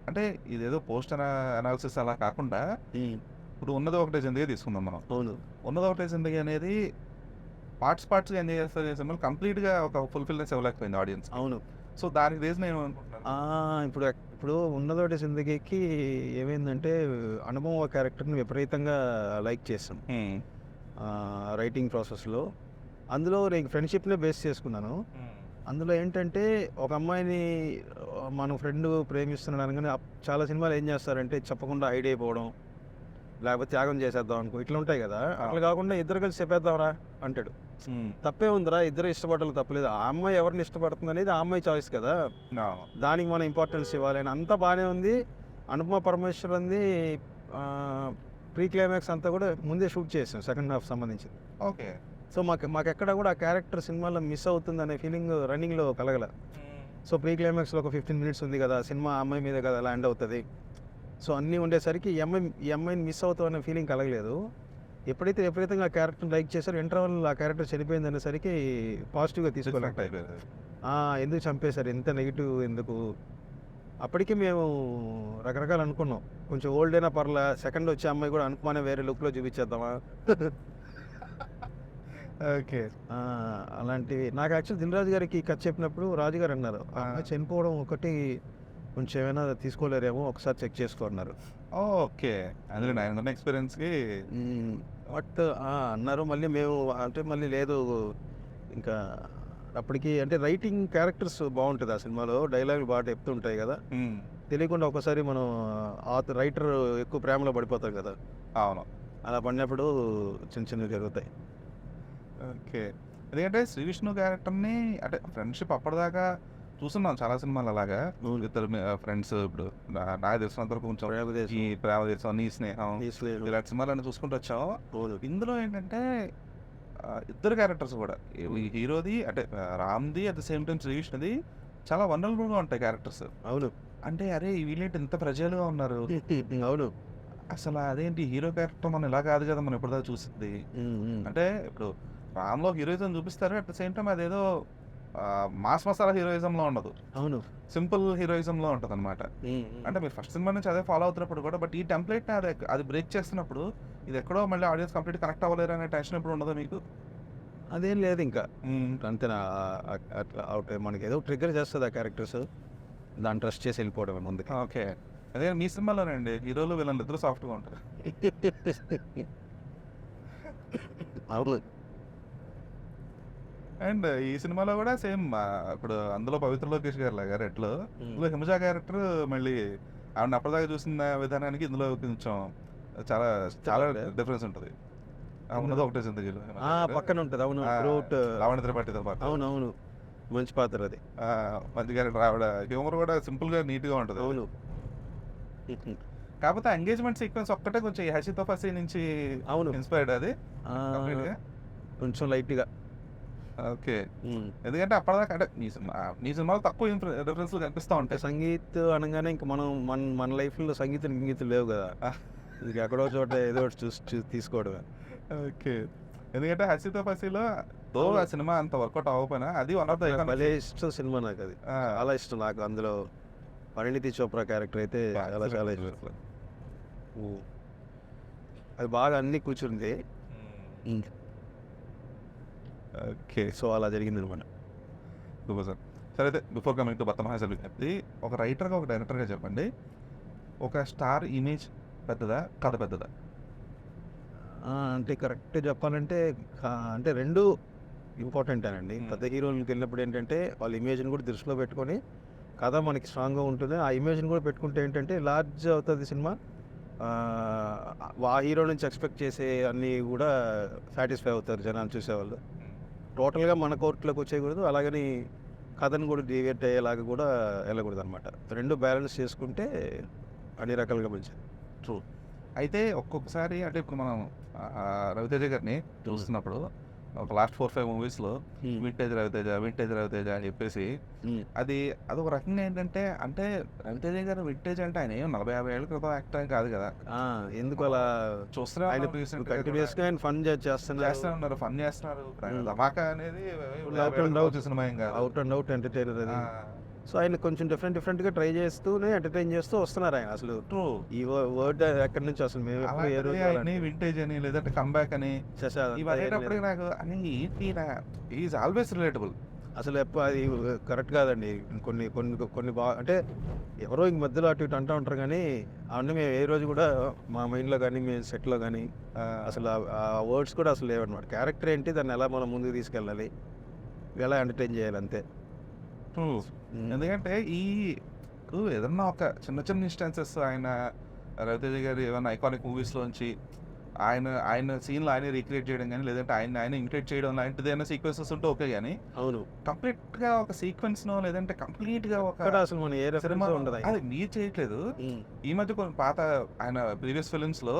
అంటే ఇదేదో పోస్ట్ అనాలిసిస్ అలా కాకుండా ఇప్పుడు ఉన్నది ఒకటే జిందగీ తీసుకుందాం మనం. అవును. ఉన్నది ఒకటే జిందగీ అనేది పార్ట్స్గా ఎంజాయ్ చేస్తారు సినిమాలు, కంప్లీట్గా ఒక ఫుల్ఫిల్నెస్ ఇవ్వలేకపోయింది ఆడియన్స్. అవును. సో దానికి రీజన్ ఏమనుకుంటున్నాను, ఇప్పుడు ఉన్నదోటి జిందగీకి ఏమైందంటే అనుభవం క్యారెక్టర్ని విపరీతంగా లైక్ చేసాం రైటింగ్ ప్రాసెస్లో. అందులో నేను ఫ్రెండ్షిప్నే బేస్ చేసుకున్నాను. అందులో ఏంటంటే ఒక అమ్మాయిని మన ఫ్రెండ్ ప్రేమిస్తున్నాడు అనగానే చాలా సినిమాలు ఏం చేస్తారంటే చెప్పకుండా హైడ్ అయిపోవడం, లేకపోతే త్యాగం చేసేద్దాం అనుకో, ఇట్లా ఉంటాయి కదా. అట్లా కాకుండా ఇద్దరు కలిసి చెప్పేద్దాంరా అంటాడు. తప్పే ఉందిరా, ఇద్దరు ఇష్టపడాలి, తప్పలేదు. ఆ అమ్మాయి ఎవరిని ఇష్టపడుతుంది అనేది ఆ అమ్మాయి చాయిస్ కదా, దానికి మనం ఇంపార్టెన్స్ ఇవ్వాలి అని అంతా బాగానే ఉంది. అనుపమ పరమేశ్వరంది ప్రీ క్లైమాక్స్ అంతా కూడా ముందే షూట్ చేసాం, సెకండ్ హాఫ్ సంబంధించి. ఓకే. సో మాకు ఎక్కడ కూడా ఆ క్యారెక్టర్ సినిమాలో మిస్ అవుతుంది అనే ఫీలింగ్ రన్నింగ్లో కలగల. సో ప్రీ క్లైమాక్స్లో ఒక 15 minutes ఉంది కదా, సినిమా ఆ అమ్మాయి మీద కదా ల్యాండ్ అవుతుంది. సో అన్నీ ఉండేసరికి ఈ అమ్మాయిని మిస్ అవుతాం అనే ఫీలింగ్ కలగలేదు. ఎప్పుడైతే విపరీతంగా ఆ క్యారెక్టర్ లైక్ చేశారో ఇంటర్వల్ ఆ క్యారెక్టర్ చనిపోయింది అనేసరికి పాజిటివ్గా తీసుకోలేక ఎందుకు చంపేశారు, ఎంత నెగిటివ్ ఎందుకు. అప్పటికే మేము రకరకాలు అనుకున్నాం, కొంచెం ఓల్డ్ అయినా పర్లా, సెకండ్ వచ్చే అమ్మాయి కూడా అనుకునే వేరే లుక్లో చూపించేద్దామా. ఓకే. అలాంటివి నాకు యాక్చువల్ దిల్రాజు గారికి కథ చెప్పినప్పుడు రాజుగారు అన్నారు, ఆ అమ్మాయి చనిపోవడం ఒకటి కొంచెం ఏమైనా తీసుకోలేరేమో, ఒకసారి చెక్ చేసుకోన్నారు. ఓకే. అందులో ఆయన ఎక్స్పీరియన్స్కి బట్ అన్నారు. మళ్ళీ మేము అంటే మళ్ళీ లేదు ఇంకా అప్పటికి అంటే రైటింగ్ క్యారెక్టర్స్ బాగుంటుంది ఆ సినిమాలో, డైలాగులు బాగా చెప్తుంటాయి కదా, తెలియకుండా ఒకసారి మనం రైటర్ ఎక్కువ ప్రేమలో పడిపోతాం కదా. అవును. అలా పడినప్పుడు చిన్న చిన్నవి జరుగుతాయి. ఓకే. ఎందుకంటే శ్రీ విష్ణు క్యారెక్టర్ని అంటే ఫ్రెండ్షిప్ అప్పటిదాకా చూస్తున్నాం చాలా సినిమాలు అలాగా, ఇద్దరు ఫ్రెండ్స్. ఇప్పుడు నాకు తెలిసినంత వరకు కొంచెం ఈ ప్రేమ దేశం, నీ స్నేహం, ఇలాంటి సినిమాలన్నీ చూసుకుంటూ వచ్చాం. ఇందులో ఏంటంటే ఇద్దరు క్యారెక్టర్స్ కూడా, హీరోది అంటే రామ్ది, at the same time Sree విష్ణుది చాలా వనరబుల్గా ఉంటాయి క్యారెక్టర్స్. అవును. అంటే అరే వీళ్ళేంటి ఇంత ప్రజలుగా ఉన్నారు. అవును. అసలు అదేంటి హీరో క్యారెక్టర్ మనం ఇలా కాదు కదా మనం ఎప్పుడుదా చూసింది. అంటే ఇప్పుడు రామ్లో హీరోయిజం చూపిస్తారు, అట్ ద సేమ్ టైం అదేదో మాస్ మసాలా హీరోయిజంలో ఉండదు. అవును. సింపుల్ హీరోయిజంలో ఉంటుంది అనమాట. అంటే మీరు ఫస్ట్ సినిమా నుంచి అదే ఫాలో అవుతున్నప్పుడు కూడా, బట్ ఈ టెంప్లెట్ని అది బ్రేక్ చేస్తున్నప్పుడు ఇది ఎక్కడో మళ్ళీ ఆడియన్స్ కంప్లీట్ కనెక్ట్ అవ్వలేరు అనే టెన్షన్ ఎప్పుడు ఉండదు మీకు? అదేం లేదు ఇంకా, అంతేనా. అట్లా అవుట్ మనకి ఏదో ట్రిగ్గర్ చేస్తుంది ఆ క్యారెక్టర్స్, దాన్ని ట్రస్ట్ చేసి వెళ్ళిపోవడం ముందు. ఓకే. అదే మీ సినిమాలోనే అండి హీరోలు వీళ్ళని ఇద్దరు సాఫ్ట్గా ఉంటారు. అవును. అండ్ ఈ సినిమాలో కూడా సేమ్, ఇప్పుడు అందులో పవిత్ర లోకేష్ గారు లాగా రెడ్లో, ఇందులో హిమజా క్యారెక్టర్ మళ్ళీ ఆవిడ అప్పటిదాకా చూసిన విధానానికి ఇందులో కొంచెం చాలా చాలా డిఫరెన్స్ ఉంటుంది. ఉన్నది ఒకటే జిందగీలో పక్కన ఉంటుంది. అవును. రావణ త్రిపాఠితో పాటు. అవునవును, మంచి పాత్ర అది. మంచి క్యారెక్టర్. ఆవిడ హ్యూమర్ కూడా సింపుల్గా నీట్గా ఉంటుంది. అవును. కాకపోతే ఎంగేజ్మెంట్ సీక్వెన్స్ ఒక్కటే కొంచెం హసితో ఫసీ నుంచి అవును ఇన్స్పైర్డ్ అది కొంచెం లైట్గా. ఓకే. ఎందుకంటే అప్పటిదాకా అంటే నీ సినిమాలో తక్కువ రిఫరెన్స్ కనిపిస్తూ ఉంటాయి. సంగీత్ అనగానే ఇంకా మనం మన లైఫ్లో సంగీతం లేవు కదా, ఇది ఎక్కడో చోట ఏదో చూసి తీసుకోవడమే. ఓకే. ఎందుకంటే హసితో ఫసీలో ఆ సినిమా అంత వర్కౌట్ అవ్వకపోయినా అది వన్ ఆఫ్ ద భలే ఇష్టం సినిమా నాకు, అది చాలా ఇష్టం నాకు. అందులో పరిణితి చోప్రా క్యారెక్టర్ అయితే చాలా ఇష్టం. అది బాగా అన్ని కూర్చుంది. ఓకే. సో అలా జరిగింది అనమాట. Super sir. సరే అయితే బిఫోర్ కమింగ్ టు బత్తమహాసల్ విజ్ఞప్తి, ఒక రైటర్గా ఒక డైరెక్టర్గా చెప్పండి, ఒక స్టార్ ఇమేజ్ పెద్దదా కథ పెద్దదా? అంటే కరెక్ట్ చెప్పాలంటే అంటే రెండు ఇంపార్టెంటేనండి. పెద్ద హీరోలకి వెళ్ళినప్పుడు ఏంటంటే వాళ్ళ ఇమేజ్ని కూడా దృష్టిలో పెట్టుకొని కథ మనకి స్ట్రాంగ్గా ఉంటుంది. ఆ ఇమేజ్ని కూడా పెట్టుకుంటే ఏంటంటే లార్జ్ అవుతుంది సినిమా. ఆ హీరో నుంచి ఎక్స్పెక్ట్ చేసే అన్నీ కూడా సాటిస్ఫై అవుతారు జనాలు, చూసేవాళ్ళు. టోటల్గా మన కోర్టులోకి వచ్చేయకూడదు, అలాగని కథను కూడా డివేట్ అయ్యేలాగా కూడా వెళ్ళకూడదు అనమాట. రెండు బ్యాలెన్స్ చేసుకుంటే అన్ని రకాలుగా మంచిది. ట్రూ. అయితే ఒక్కొక్కసారి అంటే ఇప్పుడు మనం రవితేజ గారిని చూస్తున్నప్పుడు ఒక లాస్ట్ 4-5 మూవీస్లో వింటేజ్ రవితేజ అని చెప్పేసి అదొక రకంగా ఏంటంటే, అంటే రవితేజ గారు వింటేజ్ అంటే ఆయన 40-50 ఏళ్ళ క్రితం యాక్టర్ కాదు కదా. ఎందుకు అలా చూస్తున్నారు? ఆయన ఫన్ చేస్తున్నారు, ఫన్ చేస్తున్నారు. ధమాకా అనేది సినిమా ఏం కాదు, అవుట్ అండ్ అవుట్ ఎంటర్టైనర్ అది. సో ఆయన కొంచెం డిఫరెంట్గా ట్రై చేస్తూనే ఎంటర్టైన్ చేస్తూ వస్తున్నారు ఆయన. అసలు ఈ వర్డ్ ఎక్కడి నుంచి అసలు మేము వింటేజ్ అని లేదంటే కంబ్యాక్ అని ఇవన్నీ నాకు అని ఈజ్ ఆల్వేస్ రిలేటబుల్. అసలు అది కరెక్ట్ కాదండి. కొన్ని కొన్ని కొన్ని అంటే ఎవరో ఇంక మధ్యలో అటు ఇటు అంటూ ఉంటారు కానీ అవన్నీ మేము ఏ రోజు కూడా మా మైండ్లో కానీ మేము సెట్లో కానీ అసలు ఆ వర్డ్స్ కూడా అసలు లేవన్నమాట. క్యారెక్టర్ ఏంటి, దాన్ని ఎలా మనం ముందుకు తీసుకెళ్ళాలి, ఎలా ఎంటర్టైన్ చేయాలి అంతే. ఎందుకంటే ఏదన్నా ఒక చిన్న చిన్న ఇన్స్టాన్సెస్ ఆయన రవితేజ గారి ఏమైనా ఐకానిక్ మూవీస్లోంచి ఆయన సీన్లో ఆయన రీక్రియేట్ చేయడం కానీ, లేదంటే ఆయన ఇమిటేట్ చేయడం లాంటిది ఏమైనా సీక్వెన్సెస్ ఉంటే ఓకే, కానీ అవును కంప్లీట్గా ఒక సీక్వెన్స్నో లేదంటే కంప్లీట్గా ఒక అసలు మన ఏ రెఫరెన్స్ ఉండదు. అది మీరు చేయట్లేదు. ఈ మధ్య కొన్ని పాత ఆయన ప్రీవియస్ ఫిలిమ్స్లో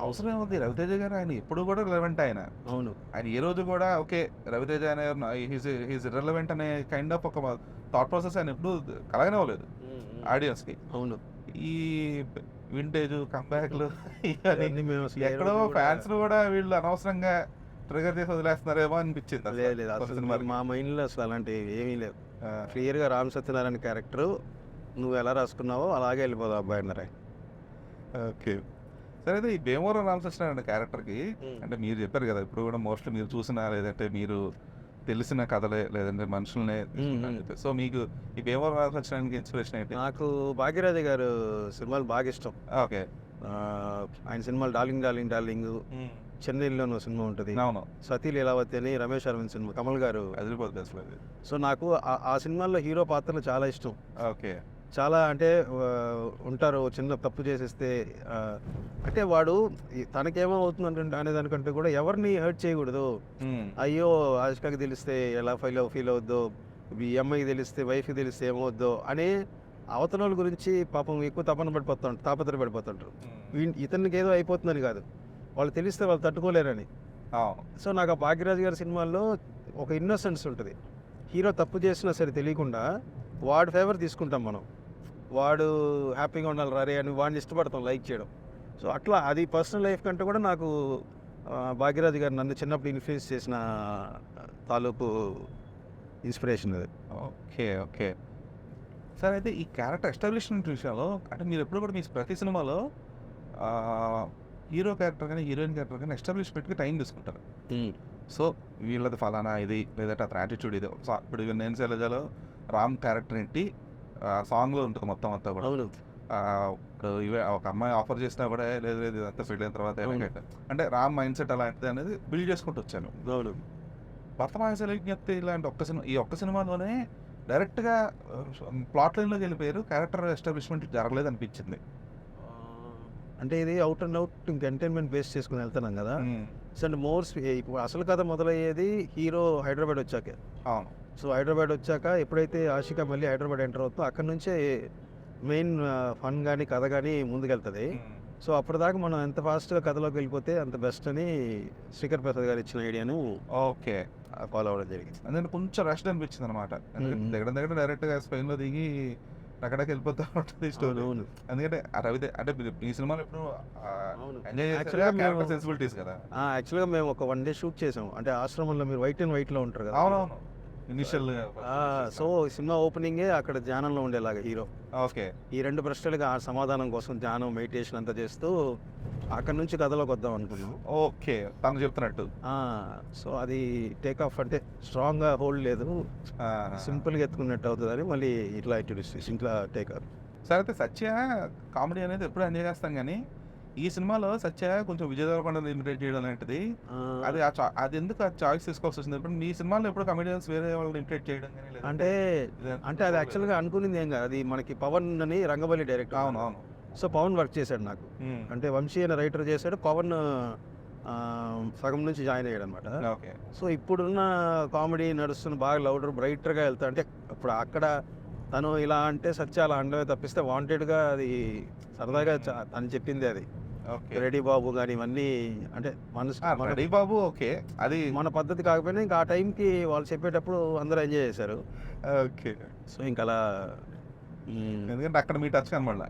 అవసరం ఉంది రవితేజ గారు, ఆయన ఎప్పుడు కూడా రిలవెంట్. ఆయన ఏ రోజు కూడా ఓకే రవితేజ అనే హీస్ ఇర్రెలవెంట్ అనే కైండ్ ఆఫ్ ఒక థాట్ ప్రాసెస్ ఆయన ఎప్పుడు కలగనే అవ్వలేదు ఆడియన్స్కి. అవును, ఈ వింటేజ్ కంబ్యాక్లు ఎక్కడో ఫ్యాన్స్ కూడా వీళ్ళు అనవసరంగా ట్రిగర్ చేసి వదిలేస్తున్నారేమో అనిపించింది. లేదు మా మైండ్లో అసలు అలాంటివి ఏమీ లేవు. క్లియర్గా రామ్ సత్యనారాయణ క్యారెక్టర్ నువ్వు ఎలా రాసుకున్నావో అలాగే వెళ్ళిపోదావు అబ్బాయి అన్నారా. ఓకే, సరే. అయితే ఈ భీమవరం రామ్ సత్యనారాయణ క్యారెక్టర్కి అంటే మీరు చెప్పారు కదా, ఇప్పుడు కూడా మోస్ట్లీ మీరు చూసిన లేదంటే మీరు తెలిసిన కథలే లేదంటే మనుషులనే, సో మీకు ఈ భీమవరం రామ్ సత్యనారాయణకి ఇన్స్పిరేషన్ ఏంటి? నాకు భాగ్యరాజు గారు సినిమాలు బాగా ఇష్టం. ఓకే, ఆయన సినిమాలు డార్లింగ్ డార్లింగ్ డార్లింగ్, చెన్నైలోనూ సినిమా ఉంటుంది, అవును, సతీ లీలావతి అని రమేష్ అరవింద్ సినిమా, కమల్ గారు అదిరిపోతుంది అసలు. సో నాకు ఆ సినిమాల్లో హీరో పాత్రలు చాలా ఇష్టం. ఓకే, చాలా అంటే ఉంటారు చిన్న తప్పు చేసేస్తే అంటే వాడు తనకేమో అవుతుంది అనే దానికంటే కూడా ఎవరిని హర్ట్ చేయకూడదు. అయ్యో ఆశికాకి తెలిస్తే ఎలా ఫీల్ అవుద్దో, ఈ అమ్మాయికి తెలిస్తే వైఫ్కి తెలిస్తే ఏమవుద్దో అనే అవతల వాళ్ళ గురించి పాపం ఎక్కువ తాపత్రపడిపోతుంటారు. ఇతనికి ఏదో అయిపోతుందని కాదు, వాళ్ళు తెలిస్తే వాళ్ళు తట్టుకోలేరని. సో నాకు ఆ భాగ్యరాజు గారి సినిమాల్లో ఒక ఇన్నోసెన్స్ ఉంటుంది. హీరో తప్పు చేసినా సరే తెలియకుండా వాడు ఫేవర్ తీసుకుంటాం మనం, వాడు హ్యాపీగా ఉండాలి రే అని వాడిని ఇష్టపడతాం, లైక్ చేయడం. సో అట్లా అది పర్సనల్ లైఫ్ కంటే కూడా నాకు భాగ్యరాజు గారు నన్ను చిన్నప్పుడు ఇన్ఫ్లుయెన్స్ చేసిన తాలూకు ఇన్స్పిరేషన్ అది. ఓకే ఓకే, సరే. అయితే ఈ క్యారెక్టర్ ఎస్టాబ్లిష్మెంట్ విషయంలో అంటే మీరు ఎప్పుడు కూడా మీ ప్రతి సినిమాలో హీరో క్యారెక్టర్ కానీ హీరోయిన్ క్యారెక్టర్ కానీ ఎస్టాబ్లిష్మెంట్కి టైం తీసుకుంటారు. సో వీళ్ళది ఫలానా ఇది లేదంటే అతని యాటిట్యూడ్ ఇది. ఇప్పుడు నేను శైలజలో రామ్ క్యారెక్టర్ ఏంటి సాంగ్లో ఉంటుంది మొత్తం అంతా కూడా. ఇప్పుడు ఇవే ఒక అమ్మాయి ఆఫర్ చేసినా కూడా లేదు లేదు ఇదంతా ఫీల్ అయిన తర్వాత అంటే రామ్ మైండ్ సెట్ అలాంటిది అనేది బిల్డ్ చేసుకుంటూ వచ్చాను. వర్తమాన శైలజ్ఞప్తి ఇలాంటి ఈ ఒక్క సినిమాలోనే డైరెక్ట్గా ప్లాట్ లైన్లోకి వెళ్ళిపోయారు, క్యారెక్టర్ ఎస్టాబ్లిష్మెంట్ జరగలేదు అనిపించింది. అంటే ఇది అవుట్ అండ్ అవుట్ ఇంక ఎంటర్టైన్మెంట్ బేస్ చేసుకుని వెళ్తున్నాం కదా. సో అండ్ ఇప్పుడు అసలు కథ మొదలయ్యేది హీరో హైదరాబాద్ వచ్చాకే. అవును. సో హైదరాబాద్ వచ్చాక ఎప్పుడైతే ఆషిక మళ్ళీ హైదరాబాద్ ఎంటర్ అవుతుందో అక్కడ నుంచే మెయిన్ ఫన్ కానీ కథ కానీ ముందుకెళ్తుంది. సో అప్పటిదాకా మనం ఎంత ఫాస్ట్గా కథలోకి వెళ్ళిపోతే అంత బెస్ట్ అని శ్రీకర్ ప్రసాద్ గారు ఇచ్చిన ఐడియాను ఓకే ఫాలో అవ్వడం జరిగింది. అందుకని కొంచెం రష్ అనిపించింది అనమాట. దగ్గర డైరెక్ట్గా స్పెయిన్లో దిగి అక్కడికి వెళ్ళిపోతా ఉంటుంది స్టోరీ. ఎందుకంటే అంటే ఈ సినిమాలో ఎప్పుడు సెన్సిబిలిటీస్ కదా. యాక్చువల్గా మేము ఒక 1 day షూట్ చేసాం. అంటే ఆశ్రమంలో మీరు వైట్ అండ్ వైట్లో ఉంటారు కదా. అవునవును, ఇనిషియల్. సో సినిమా ఓపెనింగే అక్కడ ధ్యానంలో ఉండేలాగా హీరో. ఓకే, ఈ 2 ప్రశ్నలుగా ఆ సమాధానం కోసం ధ్యానం మెడిటేషన్ అంతా చేస్తూ అక్కడ నుంచి కథలోకి వద్దాం అనుకున్నాం. ఓకే, తను చెప్తున్నట్టు. సో అది టేక్ ఆఫ్ అంటే స్ట్రాంగ్గా హోల్డ్ లేదు, సింపుల్గా ఎత్తుకున్నట్టు అవుతుందని మళ్ళీ ఇట్లా ఇట్లా టేక్ ఆఫ్. సరే, అయితే సత్య కామెడీ అనేది ఎప్పుడు ఎంజాయ్ చేస్తాం, కానీ ఈ సినిమాలో సత్య కొంచెం విజయ్ దేవరకొండ ఇమిటేట్ చేయడం లాంటిది అది ఎందుకు ఆ చాయిస్ తీసుకోవాల్సి వచ్చింది? ఇప్పుడు మీ సినిమాలో ఎప్పుడు కమెడియన్స్ వేరే వాళ్ళని ఇమిటేట్ చేయడం కానీ అంటే అది యాక్చువల్గా అనుకునింది ఏం కాదు. అది మనకి పవన్ అని రంగబలి డైరెక్టర్. అవునవును. సో పవన్ వర్క్ చేశాడు నాకు. అంటే వంశీ అనే రైటర్ చేశాడు, పవన్ సగం నుంచి జాయిన్ అయ్యాడు అనమాట. ఓకే. సో ఇప్పుడున్న కామెడీ నడుస్తున్న బాగా లౌడర్ బ్రైటర్గా వెళ్తా అంటే ఇప్పుడు అక్కడ తను ఇలా అంటే సత్య అలా అండమే తప్పిస్తే వాంటెడ్గా అది సరదాగా తను చెప్పింది అది. రెడీ బాబు కానీ ఇవన్నీ అంటే రెడీ బాబు ఓకే, అది మన పద్ధతి కాకపోయినా ఇంకా ఆ టైంకి వాళ్ళు చెప్పేటప్పుడు అందరూ ఎంజాయ్ చేశారు. ఓకే. సో ఇంకా అలా ఎందుకంటే అక్కడ మీ టచ్ కనబడ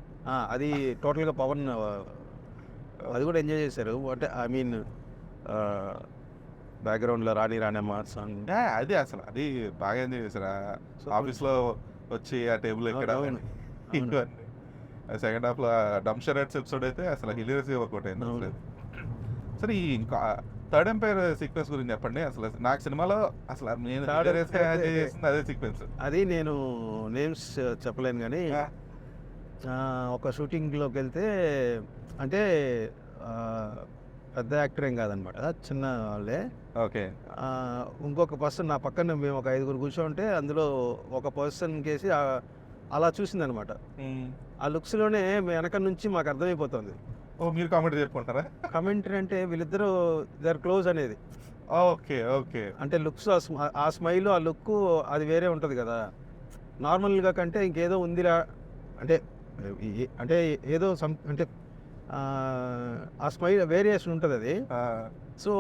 అది టోటల్గా పవన్ అది కూడా ఎంజాయ్ చేశారు. అంటే ఐ మీన్ బ్యాక్గ్రౌండ్లో రాణి రాణమ్మ సాంగ్ అది అసలు అది బాగా ఎంజాయ్ చేశారు. ఆఫీస్లో వచ్చి ఆ టేబుల్ ఎక్కడం సెకండ్ హాఫ్లో డంప్ షెరట్స్ ఎపిసోడ్ అయితే అసలు హిలేరియస్ వర్కౌట్ అయింది. సరే, ఇంకా థర్డ్ ఎంపైర్ సీక్వెన్స్ గురించి చెప్పండి. అసలు నాకు సినిమాలో అసలు నేను Third hilarious గా Empire చేసింది అదే సీక్వెన్స్. అది నేను నేమ్స్ చెప్పలేను కానీ ఒక షూటింగ్లోకి వెళ్తే అంటే ఆ, పెద్ద యాక్టర్ ఏం కాదనమాట, చిన్న వాళ్ళే. ఓకే. ఇంకొక పర్సన్ నా పక్కన మేము ఒక 5గురు కూర్చోంటే అందులో ఒక పర్సన్ కేసి అలా చూసిందనమాట. ఆ లుక్స్లోనే వెనక నుంచి మాకు అర్థమైపోతుంది. ఓ మీరు కామెంట్ చెప్పుకుంటారా? కమెంటరీ అంటే వీళ్ళిద్దరూ దర్ క్లోజ్ అనేది. Okay okay. అంటే లుక్స్ ఆ స్మైల్ ఆ లుక్ అది వేరే ఉంటుంది కదా నార్మల్గా కంటే, ఇంకేదో ఉందిరా అంటే అంటే ఏదో అంటే ఆ స్మైల్ వేరియేషన్ ఉంటుంది అది. సో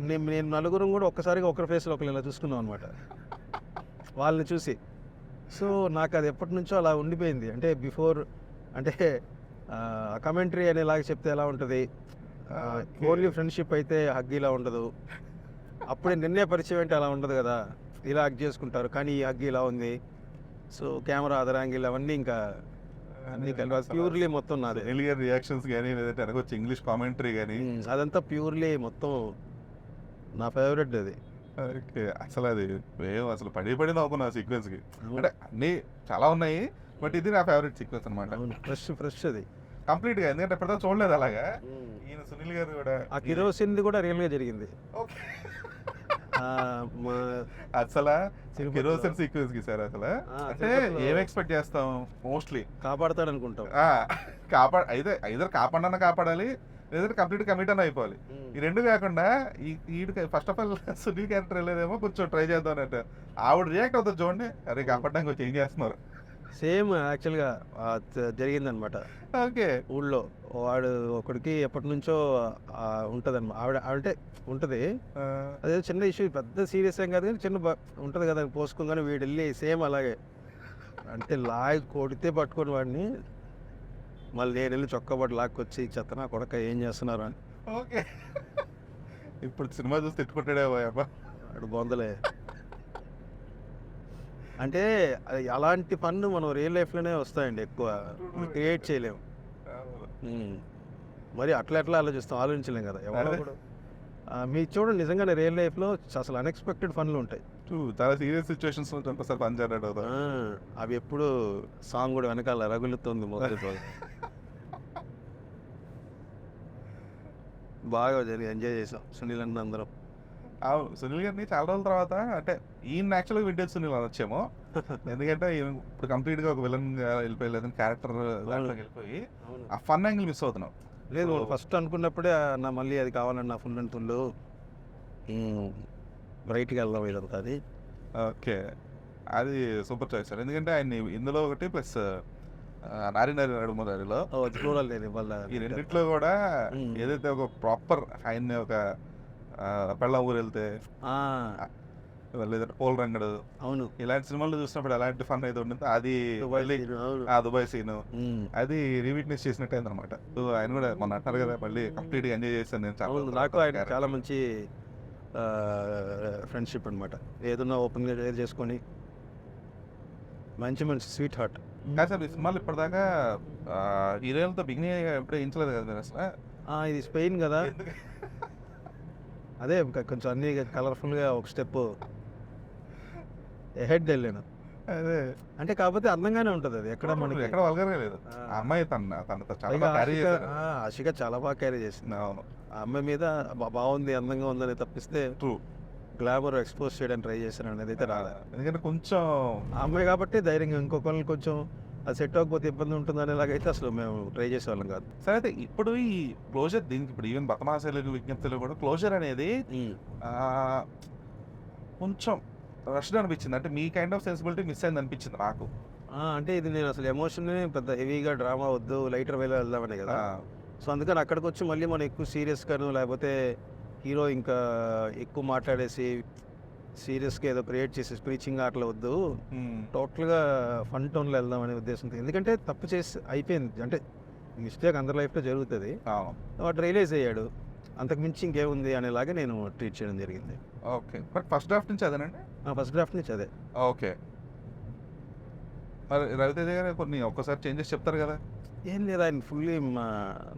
నేను నలుగురం కూడా ఒక్కసారిగా ఒకరి ఫేస్లో ఒకరు ఇలా చూసుకున్నాం అనమాట వాళ్ళని చూసి. సో నాకు అది ఎప్పటి నుంచో అలా ఉండిపోయింది. అంటే బిఫోర్ అంటే కమెంటరీ అనేలాగా చెప్తే ఎలా ఉంటుంది, ఓన్లీ ఫ్రెండ్షిప్ అయితే హగ్ ఇలా ఉండదు, అప్పుడే నిన్నే పరిచయం అంటే అలా ఉండదు కదా, ఇలా హగ్ చేసుకుంటారు. కానీ ఈ హగ్ ఇలా ఉంది. సో కెమెరా అదర్ యాంగిల్ అవన్నీ ఇంకా అన్ని ప్యూర్లీ మొత్తం నాదే. ఎలియర్ రియాక్షన్స్ కానీ లేదంటే అనకొచ్చి ఇంగ్లీష్ కామెంటరీ కానీ అదంతా ప్యూర్లీ మొత్తం నా ఫేవరెట్ అది. ఓకే. అసలు అది మేము అసలు పడి నవ్వుకున్నా సీక్వెన్స్ కి. అంటే అన్ని చాలా ఉన్నాయి బట్ ఇది నా ఫేవరెట్ సీక్వెన్స్ అనమాట. ఫ్రెష్ అది కంప్లీట్ గా. ఎందుకంటే ఎప్పటిదాకా చూడలేదు అలాగా. ఈయన సునీల్ గారు కూడా ఆ కిరోసిన్ది కూడా రియల్ గా జరిగింది. ఓకే. అసలు కిరోసిన్ సీక్వెన్స్ కి సార్ అసలు అంటే ఏం ఎక్స్పెక్ట్ చేస్తాం మోస్ట్లీ కాపాడతాడు అనుకుంటాం. అయితే ఐదర్ కాపాడన్నా కాపాడాలి లేదంటే కంప్లీట్ కమిట్ అని అయిపోవాలి. ఈ రెండు కాకుండా ఈ first of all Sunil character వెళ్ళేదేమో కొంచెం ట్రై చేద్దాం అన్నట్టు ఆవిడ రియాక్ట్ అవుతుంది చూడండి, అరే కాపాడడానికి కొంచెం ఏం చేస్తున్నారు. సేమ్ యాక్చువల్గా జరిగిందనమాట. ఓకే. ఊళ్ళో వాడు ఒకడికి ఎప్పటి నుంచో ఉంటుంది ఆవిడ అంటే ఉంటుంది. అదే చిన్న ఇష్యూ, పెద్ద సీరియస్ ఏం కాదు కానీ చిన్న ఉంటుంది కదా పోసుకోగానే వీడు వెళ్ళి సేమ్ అలాగే అంటే లాగి కొడితే పట్టుకొని వాడిని మళ్ళీ నేను వెళ్ళి చొక్కబడి లాక్కొచ్చి చెత్త నా కొడక ఏం చేస్తున్నారు అని. ఓకే. ఇప్పుడు సినిమా చూసి తిట్టుకుంటాడే వాడు బొందలే. అంటే అలాంటి ఫన్ మనం రియల్ లైఫ్లోనే వస్తాయండి, ఎక్కువ క్రియేట్ చేయలేము. మరి అట్లా ఆలోచించలేం కదా ఎవరో కూడా. మీరు చూడండి నిజంగానే రియల్ లైఫ్లో అసలు అన్ఎక్స్పెక్టెడ్ ఫన్లు ఉంటాయి. చాలా సీరియస్ సిచ్యువేషన్స్ ఒకసారి పని చేయాలి. అవి ఎప్పుడు సాంగ్ కూడా వెనకాల రగులుతుంది మొదలుతో. బాగా జరిగి ఎంజాయ్ చేసాం సునీల్ అన్న అందరం. అవును. సునీల్ గారిని చాలా రోజుల తర్వాత అంటే ఈయన యాక్చువల్గా వింటేజ్ సునీల్ అనొచ్చేమో. ఎందుకంటే ఇప్పుడు కంప్లీట్ గా ఒక విలన్ గా వెళ్ళిపోయి లేదని క్యారెక్టర్ వెళ్ళిపోయి ఆ ఫన్ యాంగిల్ మిస్ అవుతున్నాం. లేదు ఫస్ట్ అనుకున్నప్పుడే నా మళ్ళీ అది కావాలన్న ఫుల్ అండ్ ఫుల్ బ్రైట్గా వెళ్దాం ఇదంతా అది. ఓకే. అది సూపర్ చాయిస్ సార్. ఎందుకంటే ఆయన ఇందులో ఒకటి ప్లస్ నారి నడుమదారిలో చూడాలి వాళ్ళ ఈ రెండిట్లో కూడా ఏదైతే ఒక ప్రాపర్ ఆయన ఒక పెళ్ళ ఊరు వెళ్తే లేదంటే పోల్ రంగడు, అవును, ఇలాంటి సినిమాలు చూసినప్పుడు ఎలాంటి ఫన్ అయితే ఉంటుంది అది దుబాయ్ సీన్ అది రీవిట్నెస్ చేసినట్టు అయింది అనమాట. సో ఆయన కూడా మొన్న అంటారు కదా మళ్ళీ కంప్లీట్ గా ఎంజాయ్ చేశాను నేను. నాకు ఆయన చాలా మంచి ఫ్రెండ్షిప్ అనమాట. ఏదన్నా ఓపెన్గా షేర్ చేసుకొని మంచి స్వీట్ హార్ట్. కాదు సార్ ఈ సినిమాలు ఇప్పటిదాకా హీరోలతో బిగినింగ్ ఎప్పుడూ వేయించలేదు కదా మీరు అసలు. ఇది స్పెయిన్ కదా, అదే కొంచెం అన్ని కలర్ఫుల్గా ఒక స్టెప్ హెడ్ వెళ్ళాను. అదే అంటే కాకపోతే అందంగానే ఉంటుంది అది, ఎక్కడ మనకి ఎక్కడ వల్గర్గా లేదు. ఆ అమ్మాయి తనతో చాలా ఆశిక చాలా బాగా క్యారీ చేసింది. అవును. ఆ అమ్మాయి మీద బాగుంది అందంగా ఉందని తప్పిస్తే ట్రూ గ్లామర్ ఎక్స్పోజ్ చేయడానికి ట్రై చేశాను అనేది అయితే రాలే. ఎందుకంటే కొంచెం ఆ అమ్మాయి కాబట్టి ధైర్యంగా ఇంకొకరిని కొంచెం అది సెట్ అవ్వకపోతే ఇబ్బంది ఉంటుంది అనేలాగైతే అసలు మేము ట్రై చేసేవాళ్ళం కాదు. సరే అయితే ఇప్పుడు ఈ క్లోజర్ దీనికి ఇప్పుడు ఈవెన్ బతమాసలు విజ్ఞప్తులు కూడా క్లోజర్ అనేది కొంచెం రష్డ్ అనిపించింది. అంటే మీ కైండ్ ఆఫ్ సెన్సిబిలిటీ మిస్ అయింది అనిపించింది నాకు. అంటే ఇది నేను అసలు ఎమోషన్ పెద్ద హెవీగా డ్రామా వద్దు లైటర్ వేలో వెళ్దామని కదా. సో అందుకని అక్కడికి వచ్చి మళ్ళీ మనం ఎక్కువ సీరియస్గాను లేకపోతే హీరో ఇంకా ఎక్కువ మాట్లాడేసి సీరియస్గా ఏదో క్రియేట్ చేసి స్పీచింగ్ అట్లా వద్దు, టోటల్గా ఫన్ టోన్లో వెళ్దాం అనే ఉద్దేశంతో. ఎందుకంటే తప్పు చేసి అయిపోయింది, అంటే మిస్టేక్ అందరి లైఫ్లో జరుగుతుంది, వాడు రియలైజ్ అయ్యాడు, అంతకుమించి ఇంకేముంది అనేలాగా నేను ట్రీట్ చేయడం జరిగింది. ఓకే. బట్ ఫస్ట్ డ్రాఫ్ట్ నుంచి అదేనండి? ఫస్ట్ డ్రాఫ్ట్ నుంచి అదే. ఓకే. మరి రవితేజ గారు కొన్ని ఒక్కసారి చేంజెస్ చెప్తారు కదా? ఏం లేదు, ఆయన ఫుల్లీ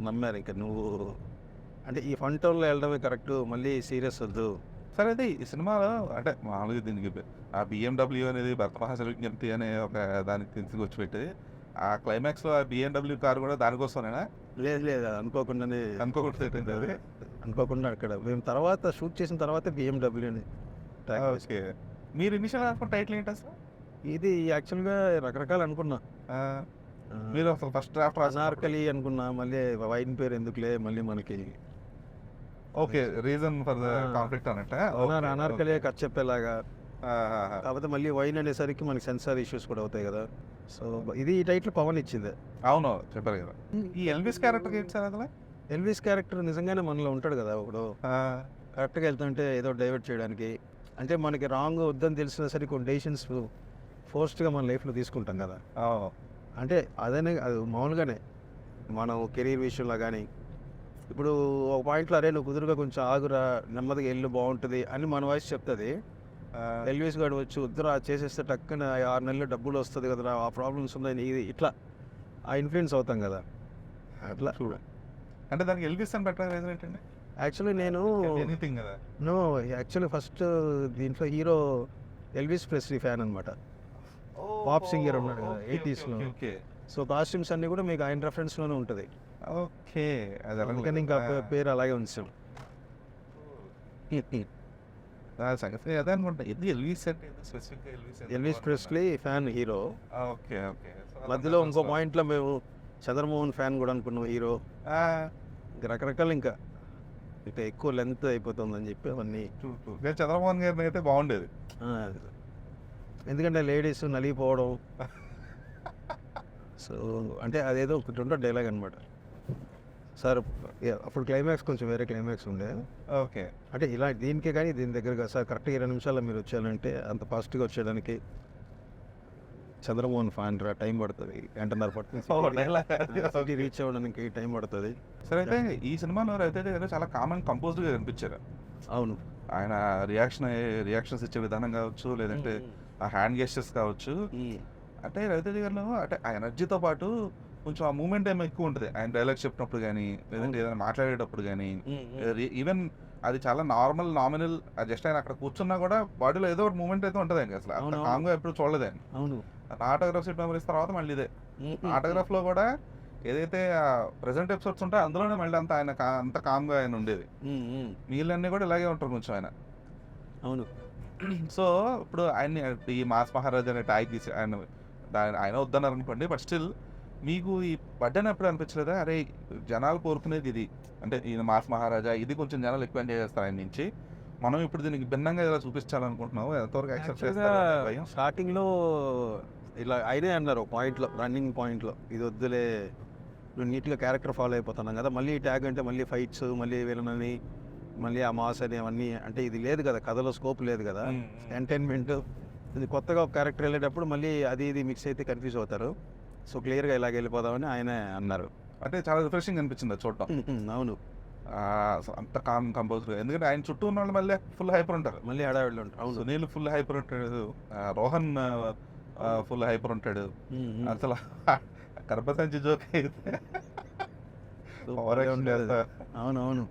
నమ్మారు. ఇంకా నువ్వు అంటే ఈ ఫన్ టోన్లో వెళ్ళడమే కరెక్ట్, మళ్ళీ సీరియస్ వద్దు. సరే అయితే ఈ సినిమాలో అంటే మామూలుగా దీనికి ఆ బిఎండబ్ల్యూ అనేది భర్త మహాశివజ్ఞప్తి అనే ఒక దానికి తీసుకొచ్చి పెట్టి ఆ క్లైమాక్స్లో ఆ బిఎండబ్ల్యూ కార్ కూడా దానికోసమేనా లేదు లేదు, అది అనుకోకుండానే అనుకోకూడదు అది. అనుకోకుండా అక్కడ మేము తర్వాత షూట్ చేసిన తర్వాత బిఎండబ్ల్యూని ఓకే, మీరు ఇనిషియల్ అనుకున్న టైటిల్ ఏంటి అసలు? ఇది యాక్చువల్గా రకరకాలు అనుకున్నా. ఆ, మీరు అసలు ఫస్ట్ డ్రాఫ్ట్ అనార్కలి అనుకున్నా, మళ్ళీ వైన్ పేరు ఎందుకులే మళ్ళీ మనకి okay, reason for the conflict అన్నట్ట. అనార్కలి కట్ చెప్పేలాగా. కాకపోతే మళ్ళీ వైన్ అనేసరికి మనకి సెన్సార్ ఇష్యూస్ కూడా అవుతాయి కదా. సో ఇది ఈ టైటిల్ పవన్ ఇచ్చింది. అవును చెప్పారు కదా. ఈ ఎల్విస్ క్యారెక్టర్ ఏంటి సార్ అసలు? ఎల్విస్ క్యారెక్టర్ నిజంగానే మనలో ఉంటాడు కదా ఒకడు, కరెక్ట్గా వెళ్తుంటే ఏదో డైవర్ట్ చేయడానికి. అంటే మనకి రాంగ్ వద్దని తెలిసినా సరే కొన్ని డెసిషన్స్ ఫోర్స్డ్గా మన లైఫ్లో తీసుకుంటాం కదా. అంటే అదనే అది మామూలుగానే మనం కెరీర్ విషయంలో కానీ ఇప్పుడు ఒక పాయింట్లో అరే నువ్వు కుదురుగా కొంచెం ఆగురా, నెమ్మదిగా వెళ్ళు బాగుంటుంది అని మన వాయిస్ చెప్తుంది. ఎల్విస్ గారు వచ్చి వద్దురా చేసేస్తే టక్కున 6 నెలలు డబ్బులు వస్తుంది కదరా, ఆ ప్రాబ్లమ్స్ ఉన్నాయి ఇది ఇట్లా ఆ ఇన్ఫ్లుయెన్స్ అవుతాం కదా. అట్లా చూడ అంటే దానికి ఎల్విస్ అని పెట్టడం రీజన్ ఏంటండి? యాక్చువల్లీ నేను ఎనీథింగ్ కదా. నో యాక్చువల్లీ ఫస్ట్ దీంట్లో హీరో ఎల్విస్ ప్రెస్లీ ఫ్యాన్ అనమాట. పాప్ సింగర్ ఉన్నాడు కదా 80s లో. ఓకే సో కాస్ట్యూమ్స్ అన్నీ కూడా మీకు ఆయన రెఫరెన్స్లోనే ఉంటుంది. ఓకే, అది అందుకని ఇంకా పేరు అలాగే ఉంచాం. సంగతి అదే అనుకుంటా. ఇది ఎల్విస్ అంటే specific Elvis Presley fan hero. Okay okay, మధ్యలో ఇంకో పాయింట్లో మేము చంద్రమోహన్ ఫ్యాన్ కూడా అనుకున్నాం హీరో. రకరకాలు ఇంకా ఎక్కువ లెంత్ అయిపోతుందని చెప్పి అవన్నీ. చంద్రమోహన్ గారిని అయితే బాగుండేది, ఎందుకంటే లేడీస్ నలిగిపోవడం. సో అంటే అదేదో ఒకటి ఉంటే డైలాగ్ అనమాట సార్. అప్పుడు క్లైమాక్స్ కొంచెం వేరే క్లైమాక్స్ ఉండే. ఓకే అంటే ఇలా దీనికే కానీ దీని దగ్గరగా సార్ కరెక్ట్గా 20 నిమిషాల్లో మీరు వచ్చారంటే అంత ఫాస్ట్గా వచ్చేయడానికి చంద్రమోహన్ ఫ్యాన్ టైం పడుతుంది, 1.5 పడుతుంది రీచ్ అవ్వడానికి టైం పడుతుంది. సరే అయితే ఈ సినిమాలో రవితేజ గారు చాలా కామన్ కంపోజ్డ్గా కనిపించారు. అవును, ఆయన రియాక్షన్స్ ఇచ్చే విధానం కావచ్చు, లేదంటే ఆ హ్యాండ్ గెస్టర్స్ కావచ్చు. అంటే రవితేజ గారిలో అంటే ఆ ఎనర్జీతో పాటు కొంచెం ఆ మూమెంట్ ఏమో ఎక్కువ ఉంటుంది. ఆయన డైలాగ్స్ చెప్పినప్పుడు కానీ, లేదంటే ఏదైనా మాట్లాడేటప్పుడు కానీ, ఈవెన్ అది చాలా నామినల్ జస్ట్ ఆయన అక్కడ కూర్చున్నా కూడా బాడీలో ఏదో ఒక మూమెంట్ అయితే ఉంటుంది ఆయనకి. అసలు అంత కామ్గా ఎప్పుడు చూడలేదు ఆయన. అవును, ఆటోగ్రాఫ్ సీట్ మెమరీస్ తర్వాత మళ్ళీ ఇదే ఆటోగ్రాఫ్ లో కూడా ఏదైతే ప్రెసెంట్ ఎపిసోడ్స్ ఉంటాయో అందులోనే మళ్ళీ అంత ఆయన అంత కామ్గా ఆయన ఉండేది. వీళ్ళన్నీ కూడా ఇలాగే ఉంటారు కొంచెం ఆయన. అవును. సో ఇప్పుడు ఆయన్ని ఈ మాస్ మహారాజ్ అనే ట్యాగ్ తీసి ఆయన వద్దన్నారు అనుకోండి, బట్ స్టిల్ మీకు ఈ బడ్డని ఎప్పుడు అనిపించలేదా అరే జనాలు కోరుకునేది ఇది, అంటే ఈయన మాస్ మహారాజా ఇది కొంచెం జనాలు ఎక్కువ ఎంజాయ్ చేస్తారు ఆయన నుంచి, మనం ఇప్పుడు దీనికి భిన్నంగా ఇలా చూపించాలనుకుంటున్నాము, ఎంతవరకు యాక్సెప్ట్ చేస్తారు? స్టార్టింగ్లో ఇలా అయినే అన్నారు పాయింట్లో, రన్నింగ్ పాయింట్లో ఇది వద్దులే నువ్వు నీట్గా క్యారెక్టర్ ఫాలో అయిపోతున్నాం కదా, మళ్ళీ ట్యాగ్ అంటే మళ్ళీ ఫైట్స్ మళ్ళీ వీళ్ళని మళ్ళీ ఆ మాస్ అని అవన్నీ అంటే ఇది లేదు కదా, కథలో స్కోప్ లేదు కదా, ఎంటర్టైన్మెంట్ ఇది కొత్తగా ఒక క్యారెక్టర్ వెళ్ళేటప్పుడు మళ్ళీ అది ఇది మిక్స్ అయితే కన్ఫ్యూజ్ అవుతారు. సో క్లియర్గా ఇలాగ వెళ్ళిపోదామని ఆయన అన్నారు. అంటే చాలా రిఫ్రెషింగ్ అనిపించింది అది చూడటం. అవును, అంత కామ్ కంపోజ్డ్, ఎందుకంటే ఆయన చుట్టూ ఉన్న వాళ్ళు మళ్ళీ ఫుల్ హైపర్ ఉంటారు, మళ్ళీ హడావిడిలో ఉంటారు. అవును, సునీల్ ఫుల్ హైపర్ ఉంటాడు, రోహన్ ఫుల్ హైపర్ ఉంటాడు. అసలు గర్భసంచి జోక్ అయితే అవునవును,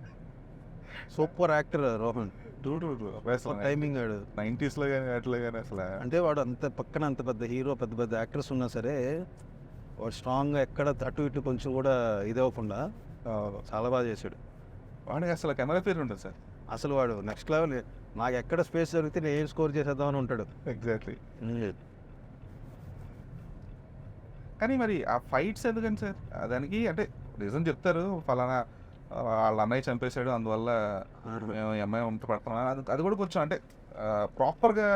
super actor Rohan. Timing 90s లో కానీ అట్లా కానీ అసలు అంటే వాడు అంత పక్కన అంత పెద్ద హీరో పెద్ద పెద్ద యాక్టర్స్ ఉన్నా సరే వాడు స్ట్రాంగ్గా ఎక్కడ అటు ఇటు కొంచెం కూడా ఇది అవ్వకుండా చాలా బాగా చేశాడు. వాడికి అసలు కెమెరా పేరు ఉంటుంది సార్, అసలు వాడు నెక్స్ట్ లెవెల్. నాకు ఎక్కడ స్పేస్ దొరికితే నేను ఏం స్కోర్ చేసేద్దామని ఉంటాడు. ఎగ్జాక్ట్లీ. కానీ మరి ఆ ఫైట్స్ ఎందుకని సార్ దానికి అంటే రీజన్ చెప్తారు, ఫలానా వాళ్ళ అన్నయ్య చంపేశాడు అందువల్ల మేము అమ్మాయి వంట పడుతున్నాం, అది కూడా కొంచెం అంటే ప్రాపర్గా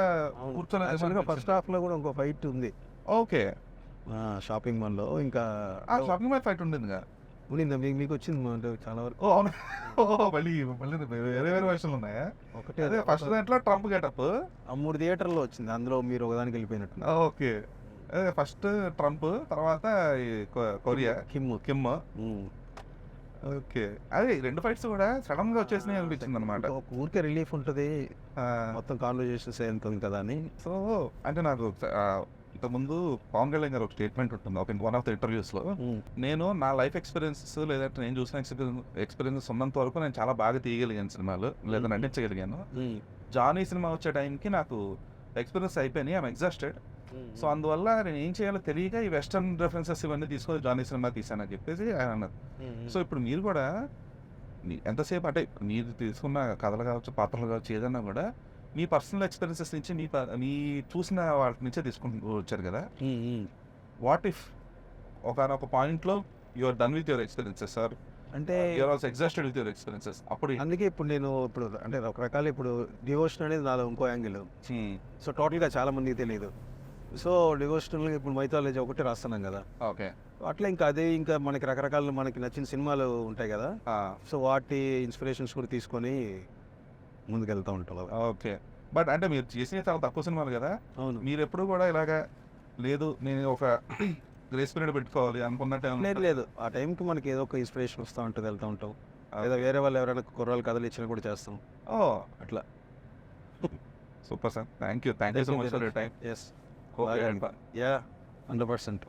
కూర్చొని. ఫస్ట్ హాఫ్లో కూడా ఇంకో ఫైట్ ఉంది. ఓకే, షాపింగ్ మాల్లో ఇంకా షాపింగ్ మాల్ ఫైట్ ఉండింది కదా, ఉండిందా మీకు వచ్చింది అంటే చాలా వరకు. అవును, మళ్ళీ మళ్ళీ వేరే వేరే వర్షన్లు ఉన్నాయా? ఒకటే అదే ఫస్ట్ దాంట్లో ట్రంప్ గెటప్ 3 థియేటర్లో వచ్చింది, అందులో మీరు ఒకదానికి వెళ్ళిపోయినట్టు. ఓకే, అదే ఫస్ట్ ట్రంప్ తర్వాత కొరియా కిమ్. ఓకే, అదే 2 ఫైట్స్ కూడా సడన్ గా వచ్చేసినాయి అనిపించింది అనమాట. ఊరికే రిలీఫ్ ఉంటుంది, మొత్తం కాన్వర్జేషన్స్ ఎంత ఉంది కదా అని. సో అంటే నాకు ఇంతకుముందు పవన్ కళ్యాణ్ గారు ఒక స్టేట్మెంట్ ఉంటుంది ఒక వన్ ఆఫ్ ద ఇంటర్వ్యూస్లో, నేను నా లైఫ్ ఎక్స్పీరియన్సెస్ లేదంటే నేను చూసిన ఎక్స్పీరియన్సెస్ ఉన్నంత వరకు నేను చాలా బాగా తీయగలిగాను సినిమాలు, లేదా నటించగలిగాను. జానీ సినిమా వచ్చే టైంకి నాకు ఎక్స్పీరియన్స్ అయిపోయినాయి, ఐఎమ్ ఎగ్జాస్టెడ్. సో అందువల్ల నేను ఏం చేయాలో తెలియక ఈ వెస్టర్న్ రెఫరెన్సెస్ ఇవన్నీ తీసుకొని జానీ సినిమా తీసానని చెప్పేసి ఆయన అన్నారు. సో ఇప్పుడు మీరు కూడా ఎంతసేపు అంటే మీరు తీసుకున్న కథలు కావచ్చు, పాత్రలు కావచ్చు, ఏదన్నా కూడా మీ పర్సనల్ ఎక్స్పీరియన్సెస్ నుంచి మీ చూసిన వాటి నుంచే తీసుకుంటూ వచ్చారు కదా. వాట్ ఇఫ్ ఒకనొక పాయింట్లో you are done with your experiences sir, అంటే you are also exhausted with your experiences, అప్పుడు అందుకే ఇప్పుడు నేను ఇప్పుడు అంటే రకరకాల ఇప్పుడు డివోషన్ అనేది నాలో ఇంకో యాంగిల్. సో టోటల్గా చాలా మందికి తెలియదు. సో డివోషనల్ ఇప్పుడు మైథాలజీ ఒకటి రాస్తున్నాం కదా, ఓకే. అట్లా ఇంకా అదే ఇంకా మనకి రకరకాల మనకి నచ్చిన సినిమాలు ఉంటాయి కదా, సో వాటి ఇన్స్పిరేషన్స్ కూడా తీసుకొని ముందుకు వెళ్తూ ఉంటాం. ఓకే, బట్ అంటే మీరు చేసే చాలా తక్కువ సినిమాలు కదా. అవును, మీరు ఎప్పుడు కూడా ఇలాగా లేదు నేను ఒక గ్రేస్ పీరియడ్ పెట్టుకోవాలి అనుకున్నట్టు లేదు ఆ టైంకి మనకి ఏదో ఒక ఇన్స్పిరేషన్ వస్తూ ఉంటుంది, వెళ్తూ ఉంటాం. లేదా వేరే వాళ్ళు ఎవరైనా కుర్రాళ్ళు కథలు ఇచ్చినా కూడా చేస్తాం. అట్లా. Super sir, thank you so much for your time. Yes, 100%.